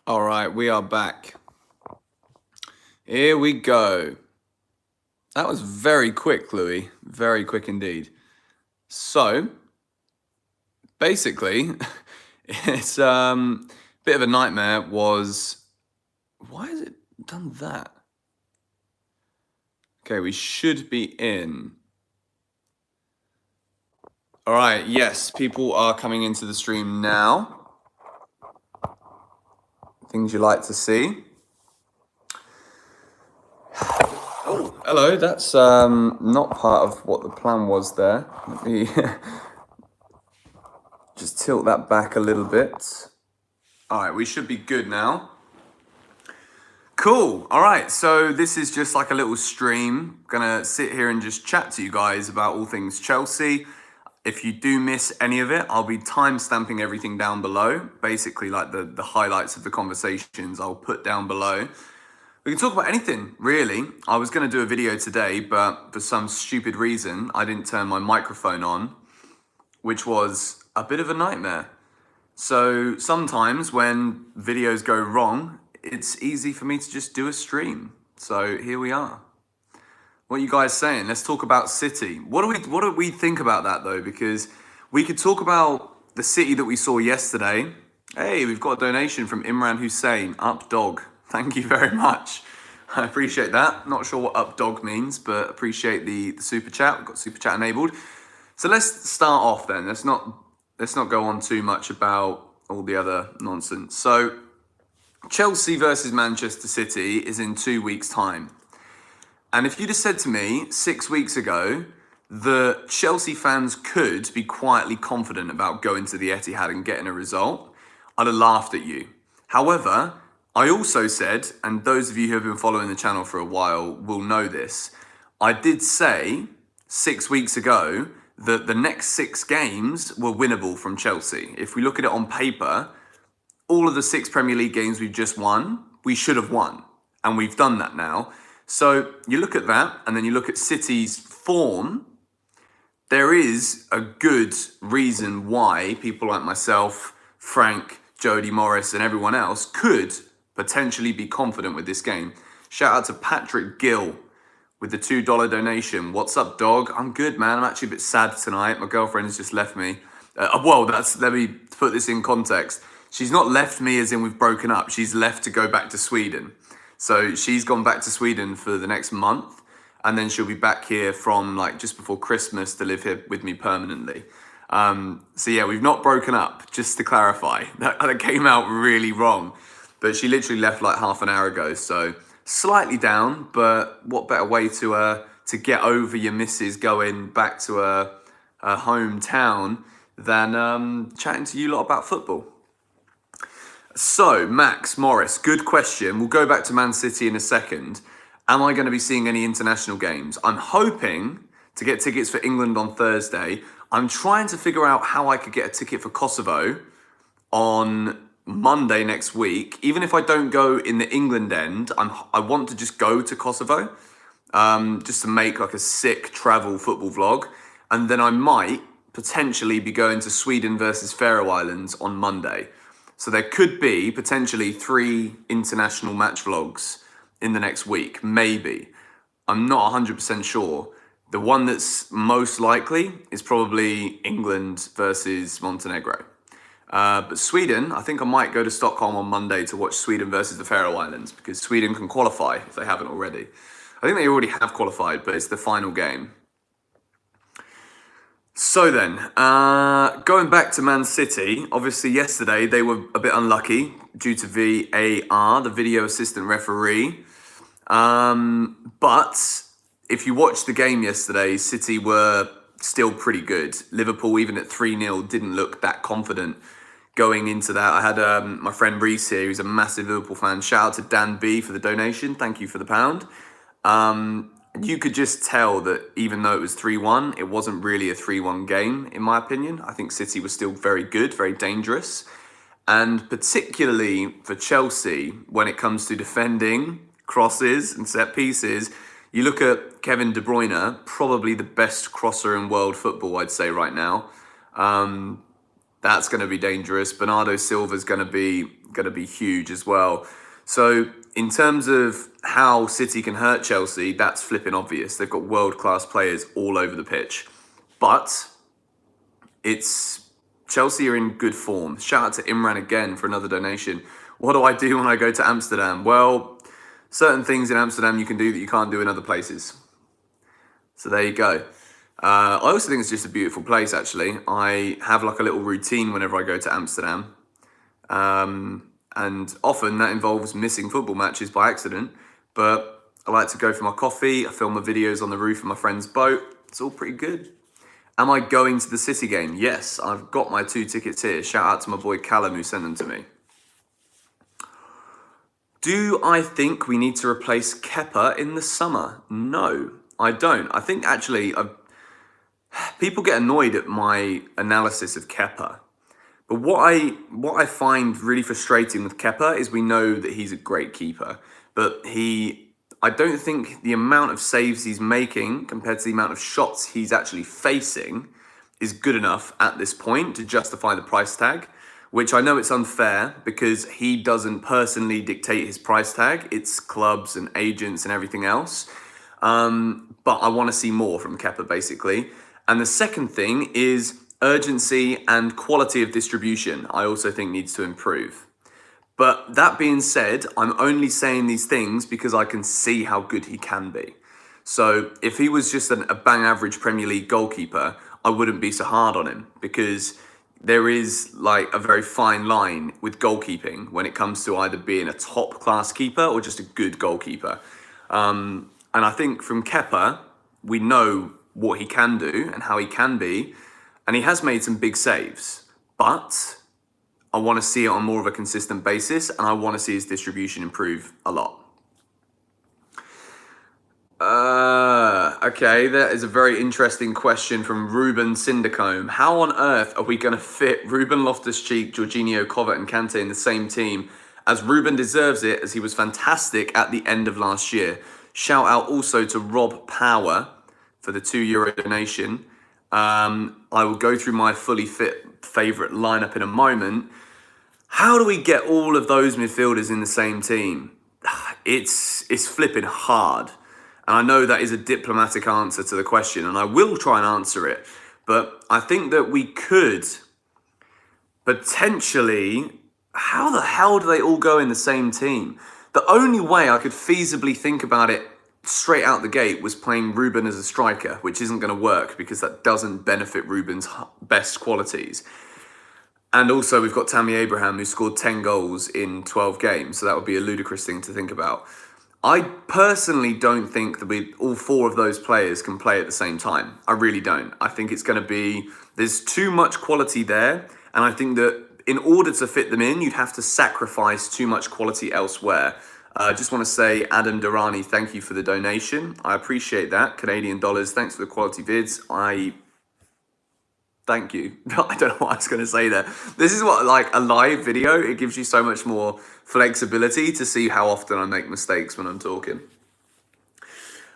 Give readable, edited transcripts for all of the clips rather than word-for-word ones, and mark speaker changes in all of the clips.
Speaker 1: All right, we are back. Here we go. That was very quick, Louis. Very quick indeed. So, basically, it's bit of a nightmare was why has it done that? Okay, we should be in. All right, yes, people are coming into the stream now. Things you like to see. Oh, hello. That's not part of what the plan was there. Let me just tilt that back a little bit. All right, we should be good now. Cool. All right, so this is just like a little stream. Gonna sit here and just chat to you guys about all things Chelsea. If you do miss any of it, I'll be time-stamping everything down below. Basically, like the highlights of the conversations I'll put down below. We can talk about anything, really. I was going to do a video today, but for some stupid reason, I didn't turn my microphone on, which was a bit of a nightmare. So sometimes when videos go wrong, it's easy for me to just do a stream. So here we are. What are you guys saying? Let's talk about City. What do we think about that though? Because we could talk about the City that we saw yesterday. Hey, we've got a donation from Imran Hussein. Up dog. Thank you very much. I appreciate that. Not sure what up dog means, but appreciate the super chat. We've got super chat enabled. So let's start off then. Let's not go on too much about all the other nonsense. So Chelsea versus Manchester City is in 2 weeks' time. And if you'd have said to me 6 weeks ago that Chelsea fans could be quietly confident about going to the Etihad and getting a result, I'd have laughed at you. However, I also said, and those of you who have been following the channel for a while will know this, I did say 6 weeks ago that the next 6 games were winnable from Chelsea. If we look at it on paper, all of the 6 Premier League games we've just won, we should have won. And we've done that now. So you look at that, and then you look at City's form, there is a good reason why people like myself, Frank, Jody Morris, and everyone else could potentially be confident with this game. Shout out to Patrick Gill with the $2 donation. What's up, dog? I'm good, man. I'm actually a bit sad tonight. My girlfriend has just left me. Let me put this in context. She's not left me as in we've broken up. She's left to go back to Sweden. So she's gone back to Sweden for the next month, and then she'll be back here from like just before Christmas to live here with me permanently. So yeah, we've not broken up, just to clarify. That came out really wrong. But she literally left like half an hour ago, so slightly down, but what better way to get over your missus going back to her hometown than chatting to you lot about football. So, Max Morris, good question. We'll go back to Man City in a second. Am I going to be seeing any international games? I'm hoping to get tickets for England on Thursday. I'm trying to figure out how I could get a ticket for Kosovo on Monday next week. Even if I don't go in the England end, I want to just go to Kosovo, just to make like a sick travel football vlog. And then I might potentially be going to Sweden versus Faroe Islands on Monday. So there could be potentially 3 international match vlogs in the next week, maybe. I'm not 100% sure. The one that's most likely is probably England versus Montenegro. But Sweden, I think I might go to Stockholm on Monday to watch Sweden versus the Faroe Islands, because Sweden can qualify if they haven't already. I think they already have qualified, but it's the final game. So then, going back to Man City, obviously yesterday they were a bit unlucky due to VAR, the video assistant referee. But if you watched the game yesterday, City were still pretty good. Liverpool, even at 3-0, didn't look that confident going into that. I had my friend Reese here, who's a massive Liverpool fan. Shout out to Dan B for the donation. Thank you for the pound. You could just tell that even though it was 3-1, it wasn't really a 3-1 game, in my opinion. I think City was still very good, very dangerous. And particularly for Chelsea, when it comes to defending crosses and set pieces, you look at Kevin De Bruyne, probably the best crosser in world football, I'd say right now. That's going to be dangerous. Bernardo Silva's going to be huge as well. So in terms of how City can hurt Chelsea, that's flipping obvious. They've got world-class players all over the pitch. But it's Chelsea are in good form. Shout out to Imran again for another donation. What do I do when I go to Amsterdam? Well, certain things in Amsterdam you can do that you can't do in other places. So there you go. I also think it's just a beautiful place, actually. I have like a little routine whenever I go to Amsterdam. And often that involves missing football matches by accident. But I like to go for my coffee. I film my videos on the roof of my friend's boat. It's all pretty good. Am I going to the City game? Yes, I've got my 2 tickets here. Shout out to my boy Callum who sent them to me. Do I think we need to replace Kepa in the summer? No, I don't. I think actually people get annoyed at my analysis of Kepa. But what I find really frustrating with Kepa is we know that he's a great keeper, but I don't think the amount of saves he's making compared to the amount of shots he's actually facing is good enough at this point to justify the price tag, which I know it's unfair because he doesn't personally dictate his price tag. It's clubs and agents and everything else. But I want to see more from Kepa, basically. And the second thing is urgency and quality of distribution, I also think needs to improve. But that being said, I'm only saying these things because I can see how good he can be. So if he was just a bang average Premier League goalkeeper, I wouldn't be so hard on him because there is like a very fine line with goalkeeping when it comes to either being a top class keeper or just a good goalkeeper. And I think from Kepa, we know what he can do and how he can be. And he has made some big saves, but I want to see it on more of a consistent basis, and I want to see his distribution improve a lot. Okay, that is a very interesting question from Ruben Cindercombe. How on earth are we going to fit Ruben Loftus-Cheek, Jorginho, Kovac and Kante in the same team, as Ruben deserves it, as he was fantastic at the end of last year? Shout out also to Rob Power for the €2 donation. I will go through my fully fit favourite lineup in a moment. How do we get all of those midfielders in the same team? It's flipping hard. And I know that is a diplomatic answer to the question, and I will try and answer it. But I think that we could potentially... How the hell do they all go in the same team? The only way I could feasibly think about it straight out the gate was playing Ruben as a striker, which isn't going to work because that doesn't benefit Ruben's best qualities. And also we've got Tammy Abraham, who scored 10 goals in 12 games, so that would be a ludicrous thing to think about. I personally don't think that all 4 of those players can play at the same time. I really don't. I think it's going to be, there's too much quality there, and I think that in order to fit them in, you'd have to sacrifice too much quality elsewhere. I just want to say, Adam Durrani, thank you for the donation. I appreciate that. Canadian dollars, thanks for the quality vids. Thank you. I don't know what I was going to say there. This is what, like a live video, it gives you so much more flexibility to see how often I make mistakes when I'm talking.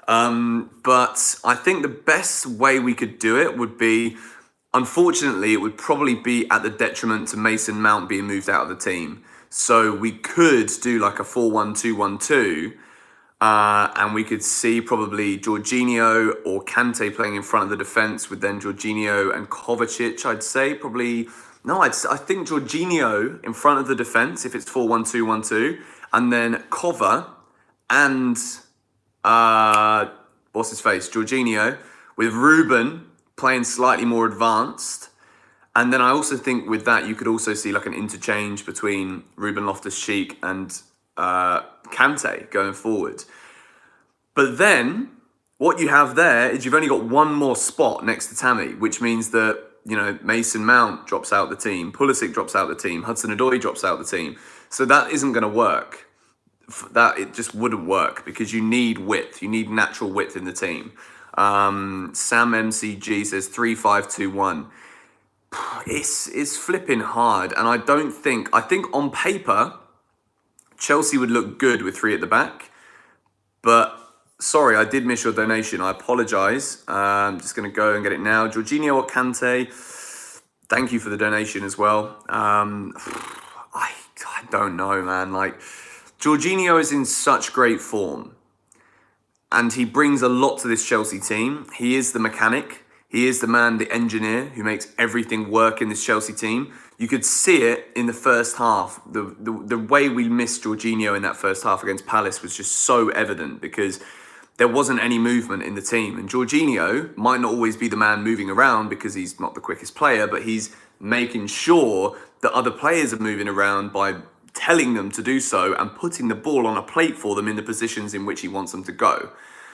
Speaker 1: But I think the best way we could do it would be, unfortunately, it would probably be at the detriment to Mason Mount being moved out of the team. So we could do like a 4-1-2-1-2, and we could see probably Jorginho or Kante playing in front of the defence with then Jorginho and Kovacic, I'd say. Probably, no, I think Jorginho in front of the defence if it's 4-1-2-1-2, and then Kova and, what's his face, Jorginho, with Ruben playing slightly more advanced. And then I also think with that, you could also see like an interchange between Ruben Loftus-Cheek and Kante going forward. But then what you have there is you've only got one more spot next to Tammy, which means that, you know, Mason Mount drops out the team, Pulisic drops out the team, Hudson-Odoi drops out the team. So that isn't going to work. It just wouldn't work because you need width. You need natural width in the team. Sam MCG says 3-5-2-1. It's flipping hard, and I think on paper Chelsea would look good with 3 at the back, but sorry, I did miss your donation. I apologise. I'm just going to go and get it now. Jorginho or Kante? Thank you for the donation as well. I don't know, man. Like, Jorginho is in such great form, and he brings a lot to this Chelsea team. He is the mechanic. He is the man, the engineer who makes everything work in this Chelsea team. You could see it in the first half. The way we missed Jorginho in that first half against Palace was just so evident because there wasn't any movement in the team. And Jorginho might not always be the man moving around because he's not the quickest player, but he's making sure that other players are moving around by telling them to do so and putting the ball on a plate for them in the positions in which he wants them to go.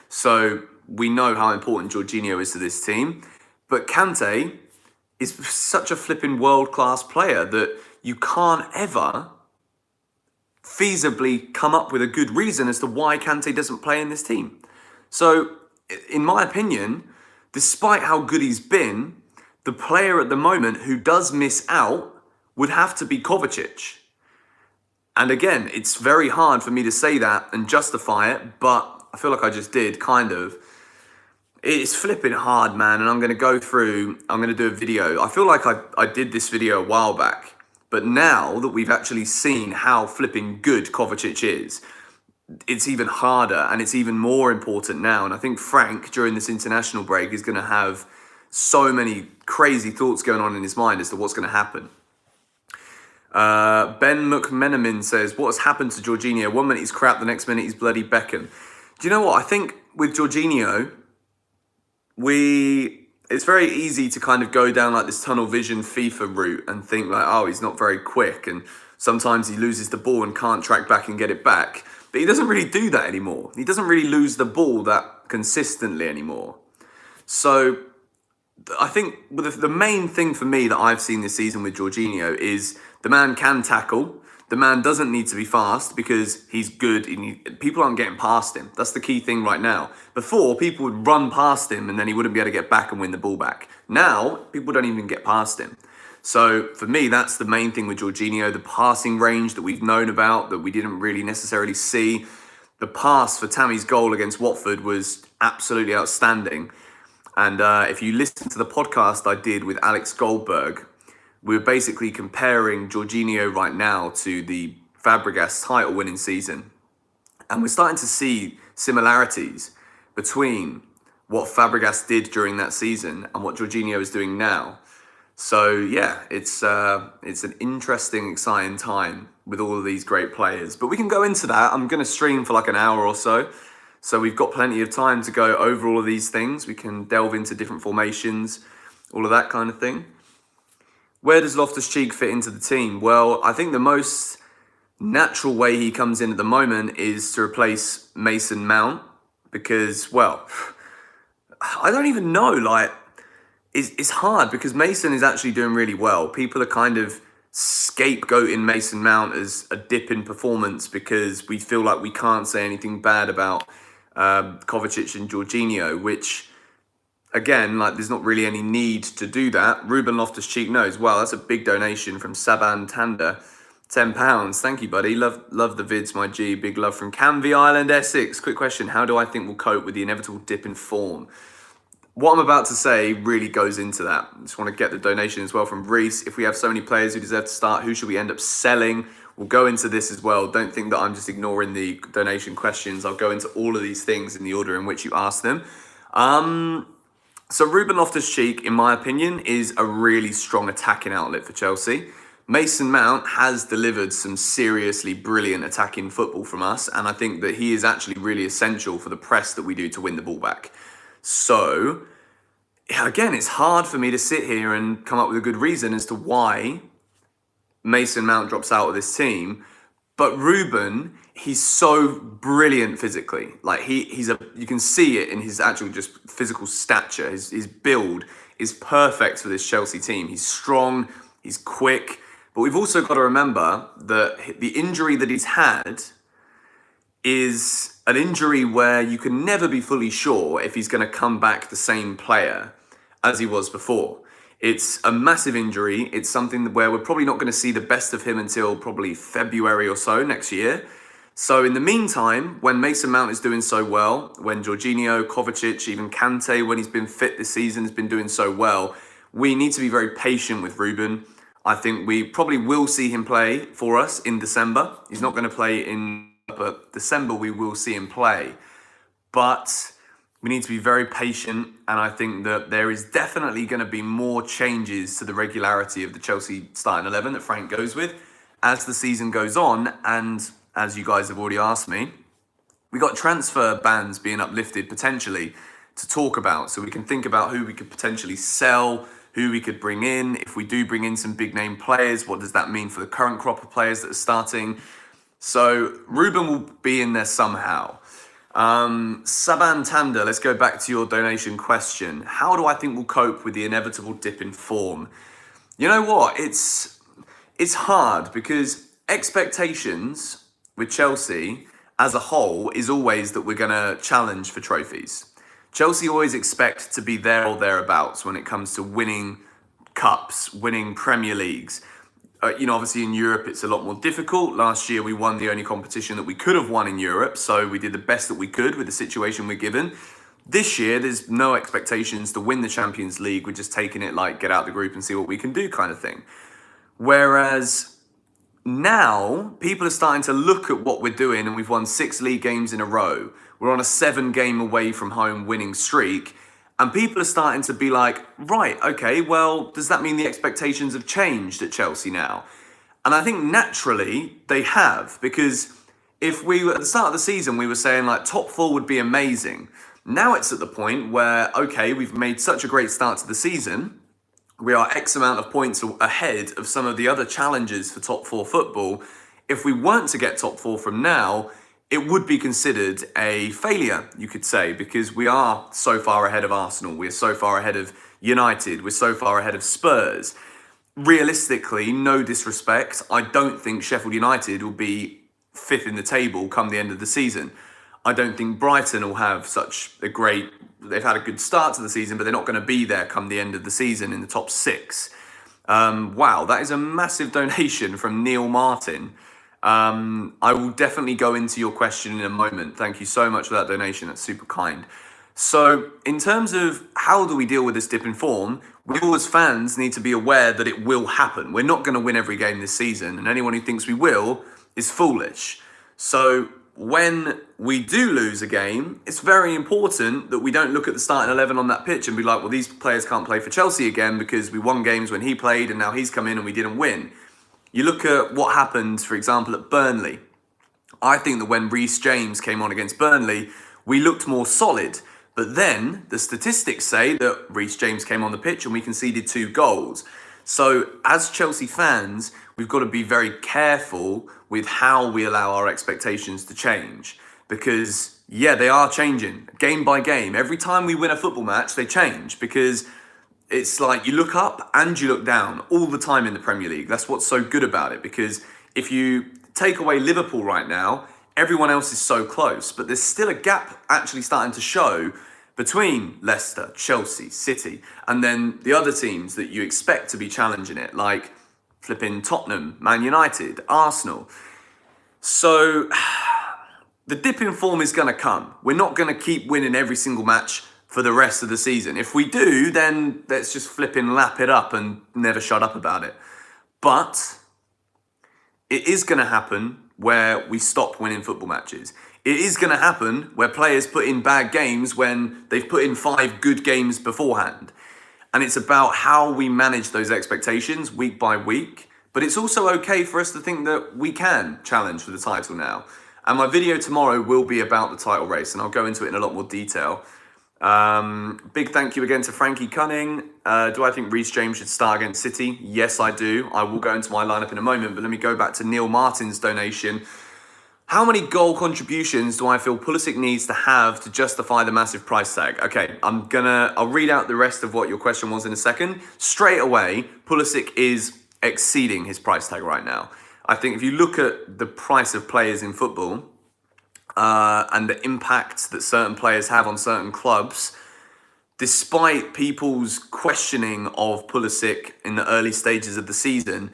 Speaker 1: So we know how important Jorginho is to this team. But Kante is such a flipping world-class player that you can't ever feasibly come up with a good reason as to why Kante doesn't play in this team. So, in my opinion, despite how good he's been, the player at the moment who does miss out would have to be Kovacic. And again, it's very hard for me to say that and justify it, but I feel like I just did, kind of. It's flipping hard, man, and I'm going to do a video. I feel like I did this video a while back, but now that we've actually seen how flipping good Kovacic is, it's even harder and it's even more important now. And I think Frank, during this international break, is going to have so many crazy thoughts going on in his mind as to what's going to happen. Ben McMenamin says, what has happened to Jorginho? 1 minute he's crap, the next minute he's bloody Beckham. Do you know what? I think with Jorginho, it's very easy to kind of go down like this tunnel vision FIFA route and think like, oh, he's not very quick. And sometimes he loses the ball and can't track back and get it back. But he doesn't really do that anymore. He doesn't really lose the ball that consistently anymore. So I think the main thing for me that I've seen this season with Jorginho is the man can tackle. The man doesn't need to be fast because he's good. People aren't getting past him. That's the key thing right now. Before, people would run past him and then he wouldn't be able to get back and win the ball back. Now, people don't even get past him. So for me, that's the main thing with Jorginho, the passing range that we've known about, that we didn't really necessarily see. The pass for Tammy's goal against Watford was absolutely outstanding. And if you listen to the podcast I did with Alex Goldberg, we were basically comparing Jorginho right now to the Fabregas title winning season. And we're starting to see similarities between what Fabregas did during that season and what Jorginho is doing now. So yeah, it's an interesting, exciting time with all of these great players. But we can go into that. I'm going to stream for like an hour or so. So we've got plenty of time to go over all of these things. We can delve into different formations, all of that kind of thing. Where does Loftus-Cheek fit into the team? Well, I think the most natural way he comes in at the moment is to replace Mason Mount because, well, I don't even know, like, it's hard because Mason is actually doing really well. People are kind of scapegoating Mason Mount as a dip in performance because we feel like we can't say anything bad about Kovacic and Jorginho, which, again, like there's not really any need to do that. Ruben Loftus-Cheek knows. Wow, that's a big donation from Saban Tanda. £10. Thank you, buddy. Love the vids, my G. Big love from Canvey Island, Essex. Quick question. How do I think we'll cope with the inevitable dip in form? What I'm about to say really goes into that. I just want to get the donation as well from Reese. If we have so many players who deserve to start, who should we end up selling? We'll go into this as well. Don't think that I'm just ignoring the donation questions. I'll go into all of these things in the order in which you ask them. So Ruben Loftus-Cheek, in my opinion, is a really strong attacking outlet for Chelsea. Mason Mount has delivered some seriously brilliant attacking football from us, and I think that he is actually really essential for the press that we do to win the ball back. So, again, it's hard for me to sit here and come up with a good reason as to why Mason Mount drops out of this team. But Ruben, he's so brilliant physically. Like you can see it in his actual just physical stature. His build is perfect for this Chelsea team. He's strong, he's quick. But we've also got to remember that the injury that he's had is an injury where you can never be fully sure if he's going to come back the same player as he was before. It's a massive injury. It's something where we're probably not going to see the best of him until probably February or so next year. So in the meantime, when Mason Mount is doing so well, when Jorginho, Kovacic, even Kante, when he's been fit this season, has been doing so well, we need to be very patient with Ruben. I think we probably will see him play for us in December. He's not going to play but December we will see him play. But we need to be very patient, and I think that there is definitely going to be more changes to the regularity of the Chelsea starting 11 that Frank goes with as the season goes on. And as you guys have already asked me, we got transfer bans being uplifted potentially to talk about, so we can think about who we could potentially sell, who we could bring in. If we do bring in some big name players, what does that mean for the current crop of players that are starting? So Ruben will be in there somehow. Saban Tanda, let's go back to your donation question. How do I think we'll cope with the inevitable dip in form? You know what? It's hard because expectations with Chelsea as a whole is always that we're going to challenge for trophies. Chelsea always expect to be there or thereabouts when it comes to winning cups, winning Premier Leagues. Obviously in Europe, it's a lot more difficult. Last year, we won the only competition that we could have won in Europe. So we did the best that we could with the situation we're given. This year, there's no expectations to win the Champions League. We're just taking it like get out the group and see what we can do kind of thing. Whereas now, people are starting to look at what we're doing, and we've won 6 league games in a row. We're on a 7-game away from home winning streak. And people are starting to be like, right, okay, well, does that mean the expectations have changed at Chelsea now? And I think naturally they have, because if we were at the start of the season, we were saying like top 4 would be amazing. Now it's at the point where, okay, we've made such a great start to the season. We are X amount of points ahead of some of the other challengers for top 4 football. If we weren't to get top 4 from now, it would be considered a failure, you could say, because we are so far ahead of Arsenal. We're so far ahead of United. We're so far ahead of Spurs. Realistically, no disrespect, I don't think Sheffield United will be 5th in the table come the end of the season. I don't think Brighton will have they've had a good start to the season, but they're not going to be there come the end of the season in the top 6. Wow, that is a massive donation from Neil Martin. I will definitely go into your question in a moment. Thank you so much for that donation. That's super kind. So in terms of how do we deal with this dip in form, we all as fans need to be aware that it will happen. We're not going to win every game this season, and anyone who thinks we will is foolish. So when we do lose a game, it's very important that we don't look at the starting 11 on that pitch and be like, well, these players can't play for Chelsea again because we won games when he played and now he's come in and we didn't win. You look at what happened, for example, at Burnley. I think that when Reece James came on against Burnley, we looked more solid. But then the statistics say that Reece James came on the pitch and we conceded 2 goals. So as Chelsea fans, we've got to be very careful with how we allow our expectations to change. Because, yeah, they are changing game by game. Every time we win a football match, they change because it's like you look up and you look down all the time in the Premier League. That's what's so good about it, because if you take away Liverpool right now, everyone else is so close, but there's still a gap actually starting to show between Leicester, Chelsea, City, and then the other teams that you expect to be challenging it, like flipping Tottenham, Man United, Arsenal. So the dip in form is going to come. We're not going to keep winning every single match for the rest of the season. If we do, then let's just flipping lap it up and never shut up about it. But it is going to happen where we stop winning football matches. It is going to happen where players put in bad games when they've put in 5 good games beforehand. And it's about how we manage those expectations week by week. But it's also okay for us to think that we can challenge for the title now. And my video tomorrow will be about the title race, and I'll go into it in a lot more detail. Big thank you again to Frankie Cunning. Do I think Reece James should start against City? Yes, I do. I will go into my lineup in a moment, but let me go back to Neil Martin's donation. How many goal contributions do I feel Pulisic needs to have to justify the massive price tag? Okay, I'll read out the rest of what your question was in a second. Straight away, Pulisic is exceeding his price tag right now. I think if you look at the price of players in football, and the impact that certain players have on certain clubs, despite people's questioning of Pulisic in the early stages of the season,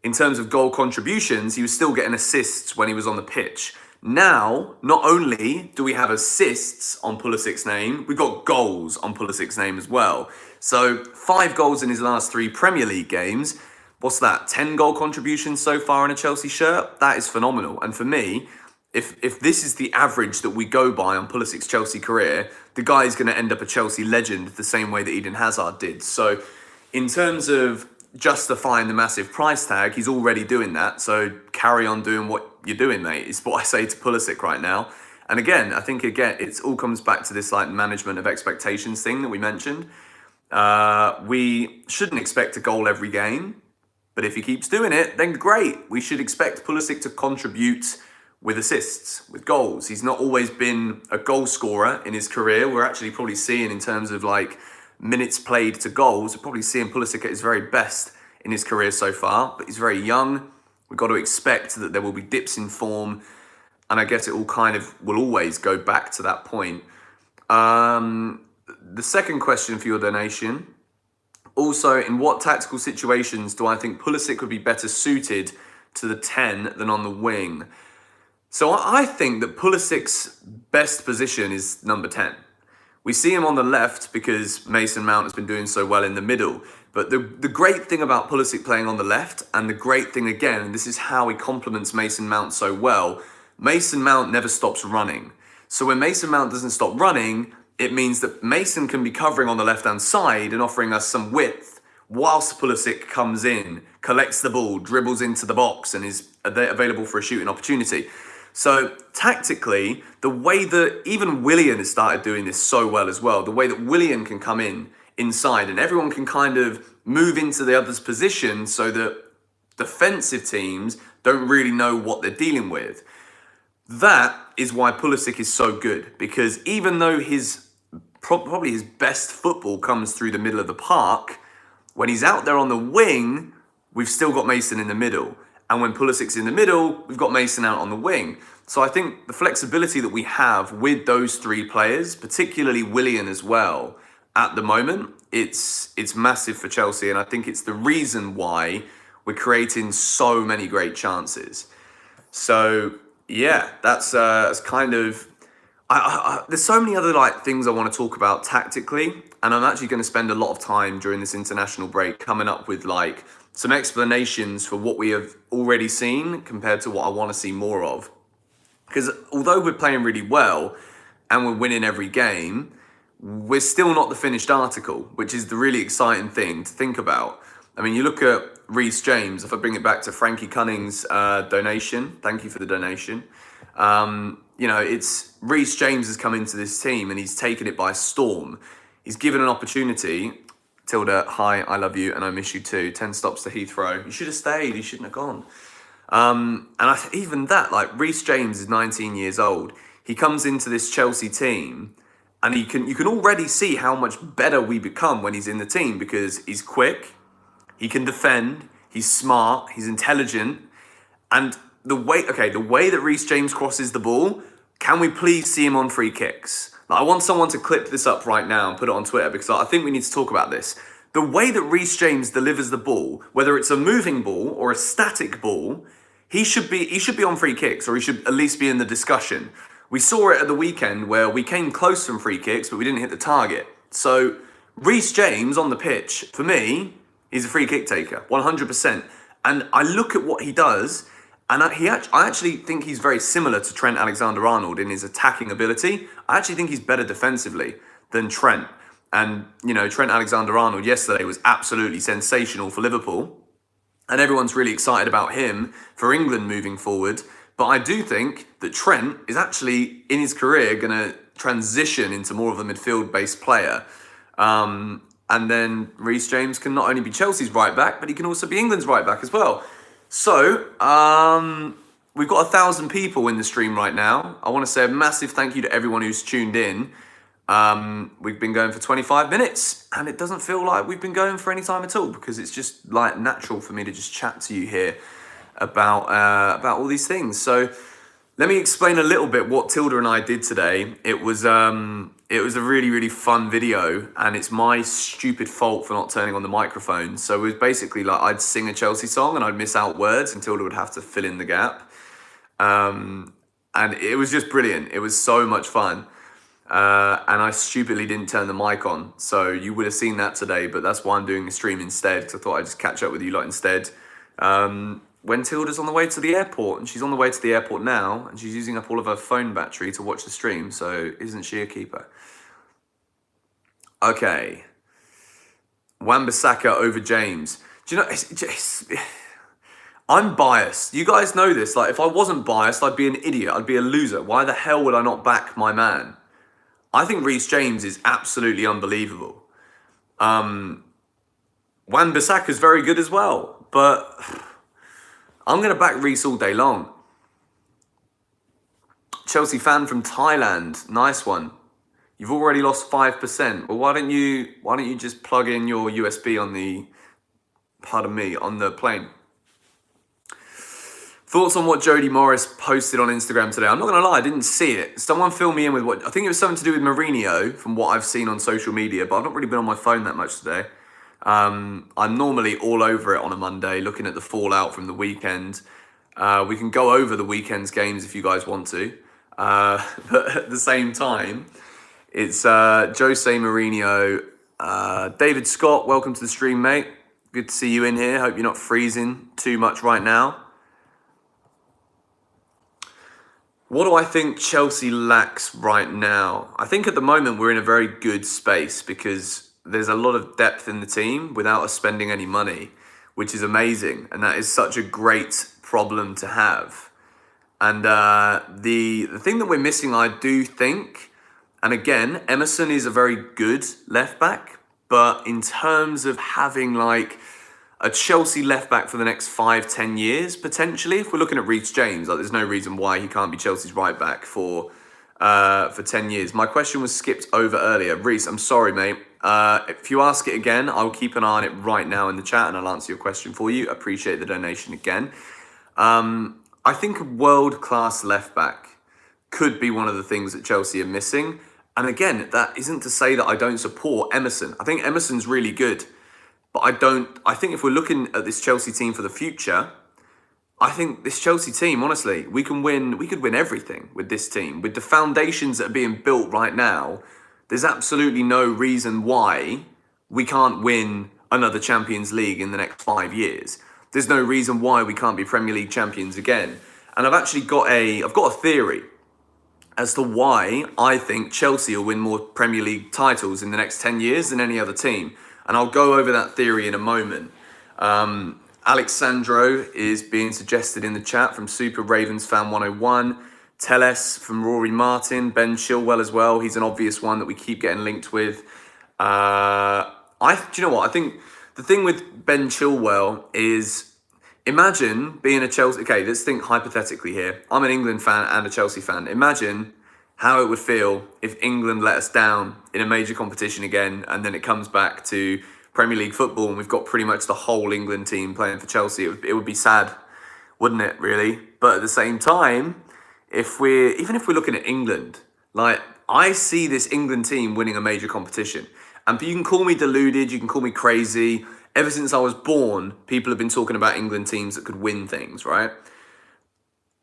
Speaker 1: in terms of goal contributions, he was still getting assists when he was on the pitch. Now, not only do we have assists on Pulisic's name, we've got goals on Pulisic's name as well. So 5 goals in his last 3 Premier League games. What's that? 10 goal contributions so far in a Chelsea shirt? That is phenomenal. And for me, if this is the average that we go by on Pulisic's Chelsea career, the guy is going to end up a Chelsea legend the same way that Eden Hazard did. So in terms of justifying the massive price tag, he's already doing that. So carry on doing what you're doing, mate, is what I say to Pulisic right now. And again, I think it all comes back to this like management of expectations thing that we mentioned. We shouldn't expect a goal every game, but if he keeps doing it, then great. We should expect Pulisic to contribute with assists, with goals. He's not always been a goal scorer in his career. We're actually probably seeing, in terms of like minutes played to goals, we're probably seeing Pulisic at his very best in his career so far, but he's very young. We've got to expect that there will be dips in form, and I guess it all kind of will always go back to that point. The second question for your donation, also, in what tactical situations do I think Pulisic would be better suited to the 10 than on the wing? So I think that Pulisic's best position is number 10. We see him on the left because Mason Mount has been doing so well in the middle. But the great thing about Pulisic playing on the left, and the great thing again, and this is how he complements Mason Mount so well, Mason Mount never stops running. So when Mason Mount doesn't stop running, it means that Mason can be covering on the left-hand side and offering us some width, whilst Pulisic comes in, collects the ball, dribbles into the box, and is available for a shooting opportunity. So tactically, the way that even Willian has started doing this so well as well, the way that Willian can come in inside and everyone can kind of move into the other's position so that defensive teams don't really know what they're dealing with. That is why Pulisic is so good, because even though probably his best football comes through the middle of the park, when he's out there on the wing, we've still got Mason in the middle. And when Pulisic's in the middle, we've got Mason out on the wing. So I think the flexibility that we have with those 3 players, particularly Willian as well, at the moment, it's massive for Chelsea. And I think it's the reason why we're creating so many great chances. So yeah, that's kind of... there's so many other like things I want to talk about tactically, and I'm actually going to spend a lot of time during this international break coming up with like some explanations for what we have already seen compared to what I want to see more of. Because although we're playing really well and we're winning every game, we're still not the finished article, which is the really exciting thing to think about. I mean, you look at Reece James, if I bring it back to Frankie Cunning's donation, thank you for the donation. It's Reece James has come into this team and he's taken it by storm. He's given an opportunity. Tilda, hi, I love you and I miss you too. 10 stops to Heathrow. You should have stayed. You shouldn't have gone. Even that, like Reece James is 19 years old. He comes into this Chelsea team and you can already see how much better we become when he's in the team, because he's quick, he can defend, he's smart, he's intelligent, and the way that Reece James crosses the ball, can we please see him on free kicks? Like, I want someone to clip this up right now and put it on Twitter, because I think we need to talk about this. The way that Reece James delivers the ball, whether it's a moving ball or a static ball, he should be on free kicks, or he should at least be in the discussion. We saw it at the weekend where we came close from free kicks, but we didn't hit the target. So Reece James on the pitch, for me, he's a free kick taker, 100%. And I look at what he does, and I actually think he's very similar to Trent Alexander-Arnold in his attacking ability. I actually think he's better defensively than Trent. And, Trent Alexander-Arnold yesterday was absolutely sensational for Liverpool. And everyone's really excited about him for England moving forward. But I do think that Trent is actually, in his career, going to transition into more of a midfield-based player. And then Reece James can not only be Chelsea's right back, but he can also be England's right back as well. So, we've got 1,000 people in the stream right now. I want to say a massive thank you to everyone who's tuned in. We've been going for 25 minutes, and it doesn't feel like we've been going for any time at all, because it's just like natural for me to just chat to you here about all these things. So let me explain a little bit what Tilda and I did today. It was a really, really fun video, and it's my stupid fault for not turning on the microphone. So it was basically like I'd sing a Chelsea song and I'd miss out words, and Tilda would have to fill in the gap. And it was just brilliant. It was so much fun. and I stupidly didn't turn the mic on. So you would have seen that today, but that's why I'm doing a stream instead, because I thought I'd just catch up with you lot instead. When Tilda's on the way to the airport, and she's on the way to the airport now, and she's using up all of her phone battery to watch the stream, so isn't she a keeper? Okay. Wan-Bissaka over James. Do you know, I'm biased. You guys know this. Like, if I wasn't biased, I'd be an idiot. I'd be a loser. Why the hell would I not back my man? I think Reece James is absolutely unbelievable. Wan-Bissaka's very good as well, but I'm going to back Reece all day long. Chelsea fan from Thailand. Nice one. You've already lost 5%. Well, why don't you just plug in your USB on the, on the plane? Thoughts on what Jody Morris posted on Instagram today? I'm not going to lie, I didn't see it. Someone fill me in with what... I think it was something to do with Mourinho, from what I've seen on social media, but I've not really been on my phone that much today. I'm normally all over it on a Monday, looking at the fallout from the weekend. We can go over the weekend's games if you guys want to. But at the same time, it's Jose Mourinho. David Scott, welcome to the stream, mate. Good to see you in here. Hope you're not freezing too much right now. What do I think Chelsea lacks right now? I think at the moment we're in a very good space because there's a lot of depth in the team without us spending any money, which is amazing. And that is such a great problem to have. And the thing that we're missing, I do think, and again, Emerson is a very good left back, but in terms of having like a Chelsea left back for the next 5-10 years, potentially, if we're looking at Reece James, like there's no reason why he can't be Chelsea's right back for 10 years. My question was skipped over earlier. Reece, I'm sorry, mate. If you ask it again, I'll keep an eye on it right now in the chat and I'll answer your question for you. Appreciate the donation again. I think a world-class left back could be one of the things that Chelsea are missing. And again, that isn't to say that I don't support Emerson. I think Emerson's really good. But I think if we're looking at this Chelsea team for the future, I think this Chelsea team, honestly, we could win everything with this team. With the foundations that are being built right now, there's absolutely no reason why we can't win another Champions League in the next 5 years. There's no reason why we can't be Premier League champions again. And I've actually got a theory as to why I think Chelsea will win more Premier League titles in the next 10 years than any other team. And I'll go over that theory in a moment. Alexandro is being suggested in the chat from Super Ravens Fan 101. Teles from Rory Martin. Ben Chilwell as well. He's an obvious one that we keep getting linked with. Do you know what? I think the thing with Ben Chilwell is, imagine being a Chelsea... Okay, let's think hypothetically here. I'm an England fan and a Chelsea fan. Imagine how it would feel if England let us down in a major competition again, and then it comes back to Premier League football and we've got pretty much the whole England team playing for Chelsea. It would be sad, wouldn't it, really? But at the same time, even if we're looking at England, like, I see this England team winning a major competition. And you can call me deluded, you can call me crazy. Ever since I was born, people have been talking about England teams that could win things, right?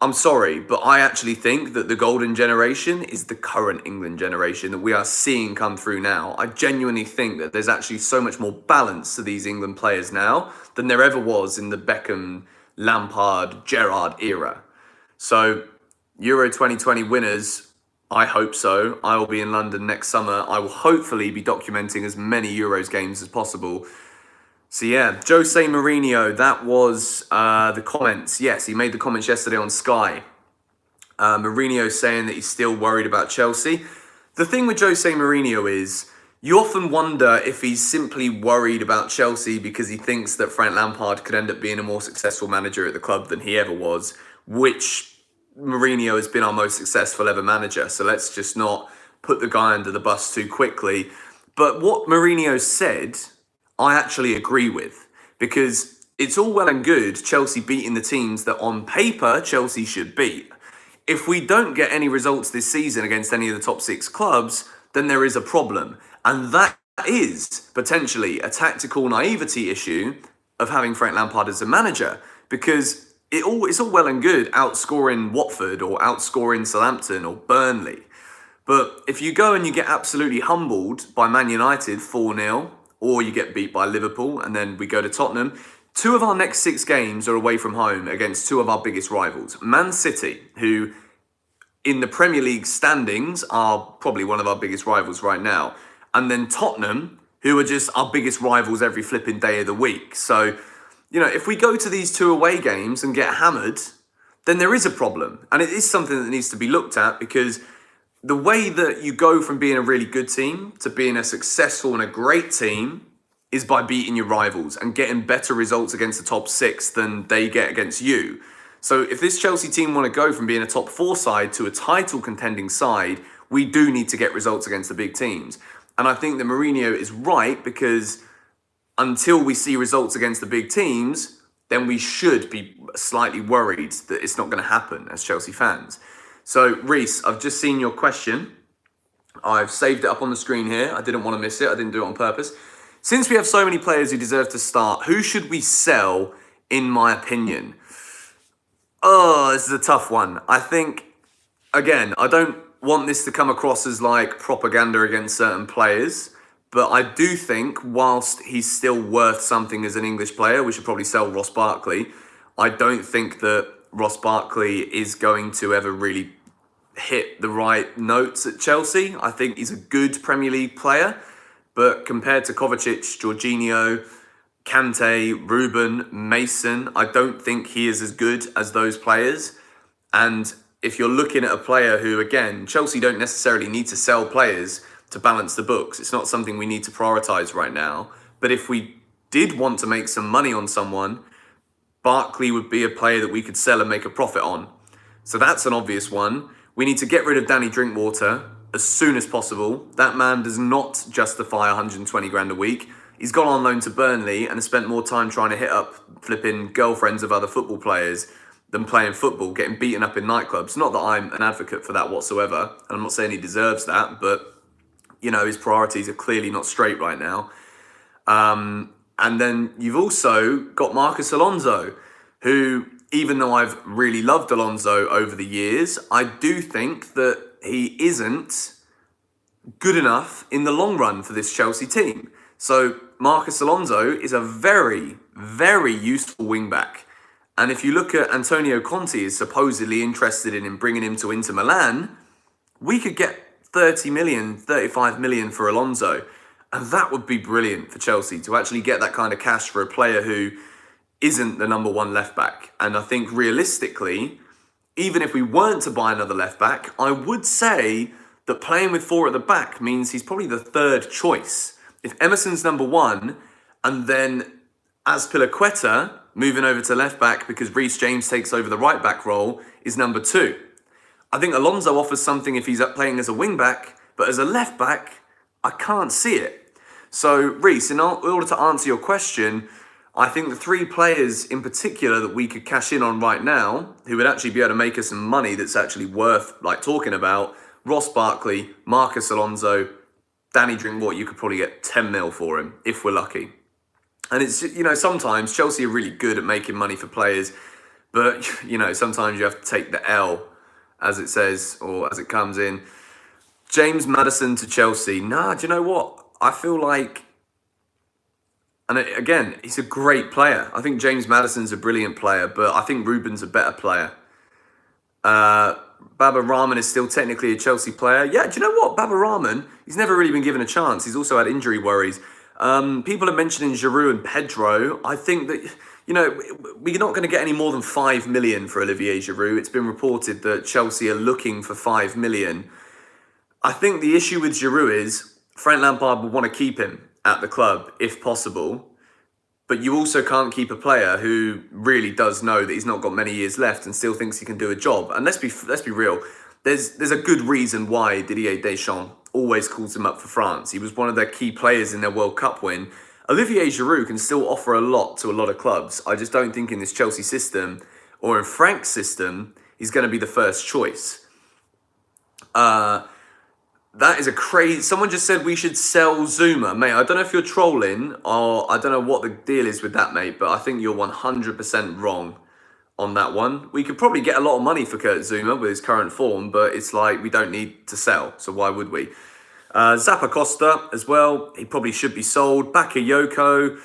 Speaker 1: I'm sorry, but I actually think that the golden generation is the current England generation that we are seeing come through now. I genuinely think that there's actually so much more balance to these England players now than there ever was in the Beckham, Lampard, Gerrard era. So, Euro 2020 winners, I hope so. I will be in London next summer. I will hopefully be documenting as many Euros games as possible. So yeah, Jose Mourinho, that was the comments. Yes, he made the comments yesterday on Sky. Mourinho saying that he's still worried about Chelsea. The thing with Jose Mourinho is, you often wonder if he's simply worried about Chelsea because he thinks that Frank Lampard could end up being a more successful manager at the club than he ever was, which Mourinho has been our most successful ever manager. So let's just not put the guy under the bus too quickly. But what Mourinho said, I actually agree with, because it's all well and good Chelsea beating the teams that on paper Chelsea should beat. If we don't get any results this season against any of the top 6 clubs, then there is a problem. And that is potentially a tactical naivety issue of having Frank Lampard as a manager, because it's all well and good outscoring Watford or outscoring Southampton or Burnley. But if you go and you get absolutely humbled by Man United 4-0, or you get beat by Liverpool, and then we go to Tottenham, 2 of our next 6 games are away from home against 2 of our biggest rivals. Man City, who in the Premier League standings are probably one of our biggest rivals right now. And then Tottenham, who are just our biggest rivals every flipping day of the week. So, if we go to these 2 away games and get hammered, then there is a problem. And it is something that needs to be looked at, because the way that you go from being a really good team to being a successful and a great team is by beating your rivals and getting better results against the top 6 than they get against you. So if this Chelsea team want to go from being a top 4 side to a title contending side, we do need to get results against the big teams. And I think that Mourinho is right, because until we see results against the big teams, then we should be slightly worried that it's not going to happen as Chelsea fans. So, Reese, I've just seen your question. I've saved it up on the screen here. I didn't want to miss it. I didn't do it on purpose. Since we have so many players who deserve to start, who should we sell, in my opinion? Oh, this is a tough one. I think, again, I don't want this to come across as like propaganda against certain players, but I do think whilst he's still worth something as an English player, we should probably sell Ross Barkley. I don't think that Ross Barkley is going to ever really hit the right notes at Chelsea. I think he's a good Premier League player, but compared to Kovacic, Jorginho, Kante, Ruben, Mason, I don't think he is as good as those players. And if you're looking at a player who, again, Chelsea don't necessarily need to sell players to balance the books. It's not something we need to prioritise right now. But if we did want to make some money on someone, Barkley would be a player that we could sell and make a profit on. So that's an obvious one. We need to get rid of Danny Drinkwater as soon as possible. That man does not justify 120 grand a week. He's gone on loan to Burnley and has spent more time trying to hit up flipping girlfriends of other football players than playing football, getting beaten up in nightclubs. Not that I'm an advocate for that whatsoever, and I'm not saying he deserves that, but his priorities are clearly not straight right now. And then you've also got Marcus Alonso, who, even though I've really loved Alonso over the years, I do think that he isn't good enough in the long run for this Chelsea team. So Marcus Alonso is a very, very useful wing-back. And if you look at Antonio Conte is supposedly interested in bringing him to Inter Milan, we could get 30 million, 35 million for Alonso. And that would be brilliant for Chelsea, to actually get that kind of cash for a player who isn't the number 1 left back. And I think realistically, even if we weren't to buy another left back, I would say that playing with 4 at the back means he's probably the 3rd choice. If Emerson's number 1, and then Azpilicueta moving over to left back because Reece James takes over the right back role is number 2. I think Alonso offers something if he's playing as a wing back, but as a left back, I can't see it. So, Reece, in order to answer your question, I think the 3 players in particular that we could cash in on right now, who would actually be able to make us some money that's actually worth talking about, Ross Barkley, Marcus Alonso, Danny Drinkwater. You could probably get 10 mil for him if we're lucky. And it's, sometimes Chelsea are really good at making money for players, but, sometimes you have to take the L, as it says, or as it comes in. James Maddison to Chelsea. Nah, do you know what? I feel like, and again, he's a great player. I think James Maddison's a brilliant player, but I think Ruben's a better player. Baba Rahman is still technically a Chelsea player. Yeah, do you know what? Baba Rahman, he's never really been given a chance. He's also had injury worries. People are mentioning Giroud and Pedro. I think that, we're not going to get any more than 5 million for Olivier Giroud. It's been reported that Chelsea are looking for 5 million. I think the issue with Giroud is Frank Lampard will want to keep him at the club if possible, but you also can't keep a player who really does know that he's not got many years left and still thinks he can do a job. And let's be real. There's a good reason why Didier Deschamps always calls him up for France. He was one of their key players in their World Cup win. Olivier Giroud can still offer a lot to a lot of clubs. I just don't think in this Chelsea system or in Frank's system he's going to be the first choice. That is a crazy... Someone just said we should sell Zuma. Mate, I don't know if you're trolling or I don't know what the deal is with that, mate, but I think you're 100% wrong. on that one. We could probably get a lot of money for Kurt Zuma with his current form, but it's like we don't need to sell, so why would we? Zappa Costa as well, he probably should be sold. Bakayoko,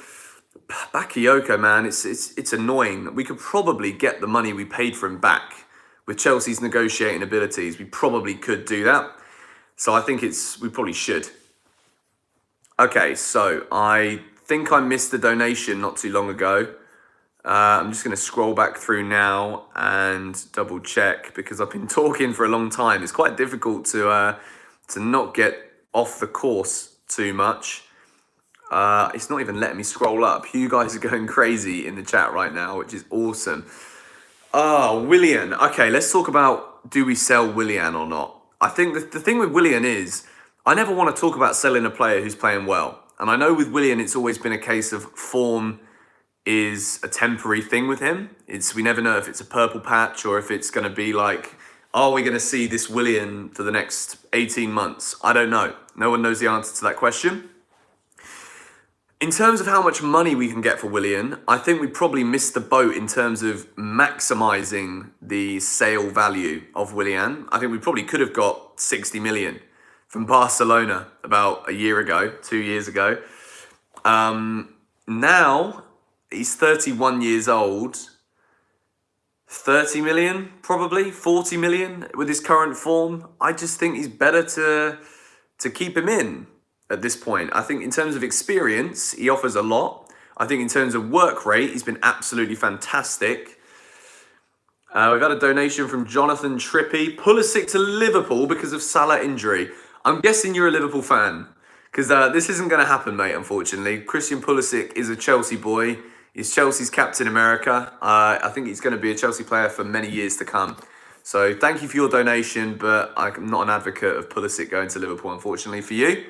Speaker 1: man, it's annoying. We could probably get the money we paid for him back. With Chelsea's negotiating abilities, we probably could do that. So I think we probably should. Okay, so I think I missed a donation not too long ago. I'm just going to scroll back through now and double check because I've been talking for a long time. It's quite difficult to not get off the course too much. It's not even letting me scroll up. You guys are going crazy in the chat right now, which is awesome. Oh, Willian. Okay, let's talk about, do we sell Willian or not? I think the thing with Willian is I never want to talk about selling a player who's playing well. And I know with Willian, it's always been a case of form is a temporary thing with him. We never know if it's a purple patch or if it's going to be like, are we going to see this Willian for the next 18 months? I don't know. No one knows the answer to that question. In terms of how much money we can get for Willian, I think we probably missed the boat in terms of maximizing the sale value of Willian. I think we probably could have got 60 million from Barcelona about a year ago, 2 years ago. Now, he's 31 years old. 30 million, probably 40 million with his current form. I just think he's better to keep him in at this point. I think in terms of experience, he offers a lot. I think in terms of work rate, he's been absolutely fantastic. We've had a donation from Jonathan Trippy. Pulisic to Liverpool because of Salah injury. I'm guessing you're a Liverpool fan because this isn't going to happen, mate, unfortunately. Christian Pulisic is a Chelsea boy. He's Chelsea's Captain America. I think he's going to be a Chelsea player for many years to come. So thank you for your donation, but I'm not an advocate of Pulisic going to Liverpool, unfortunately, for you.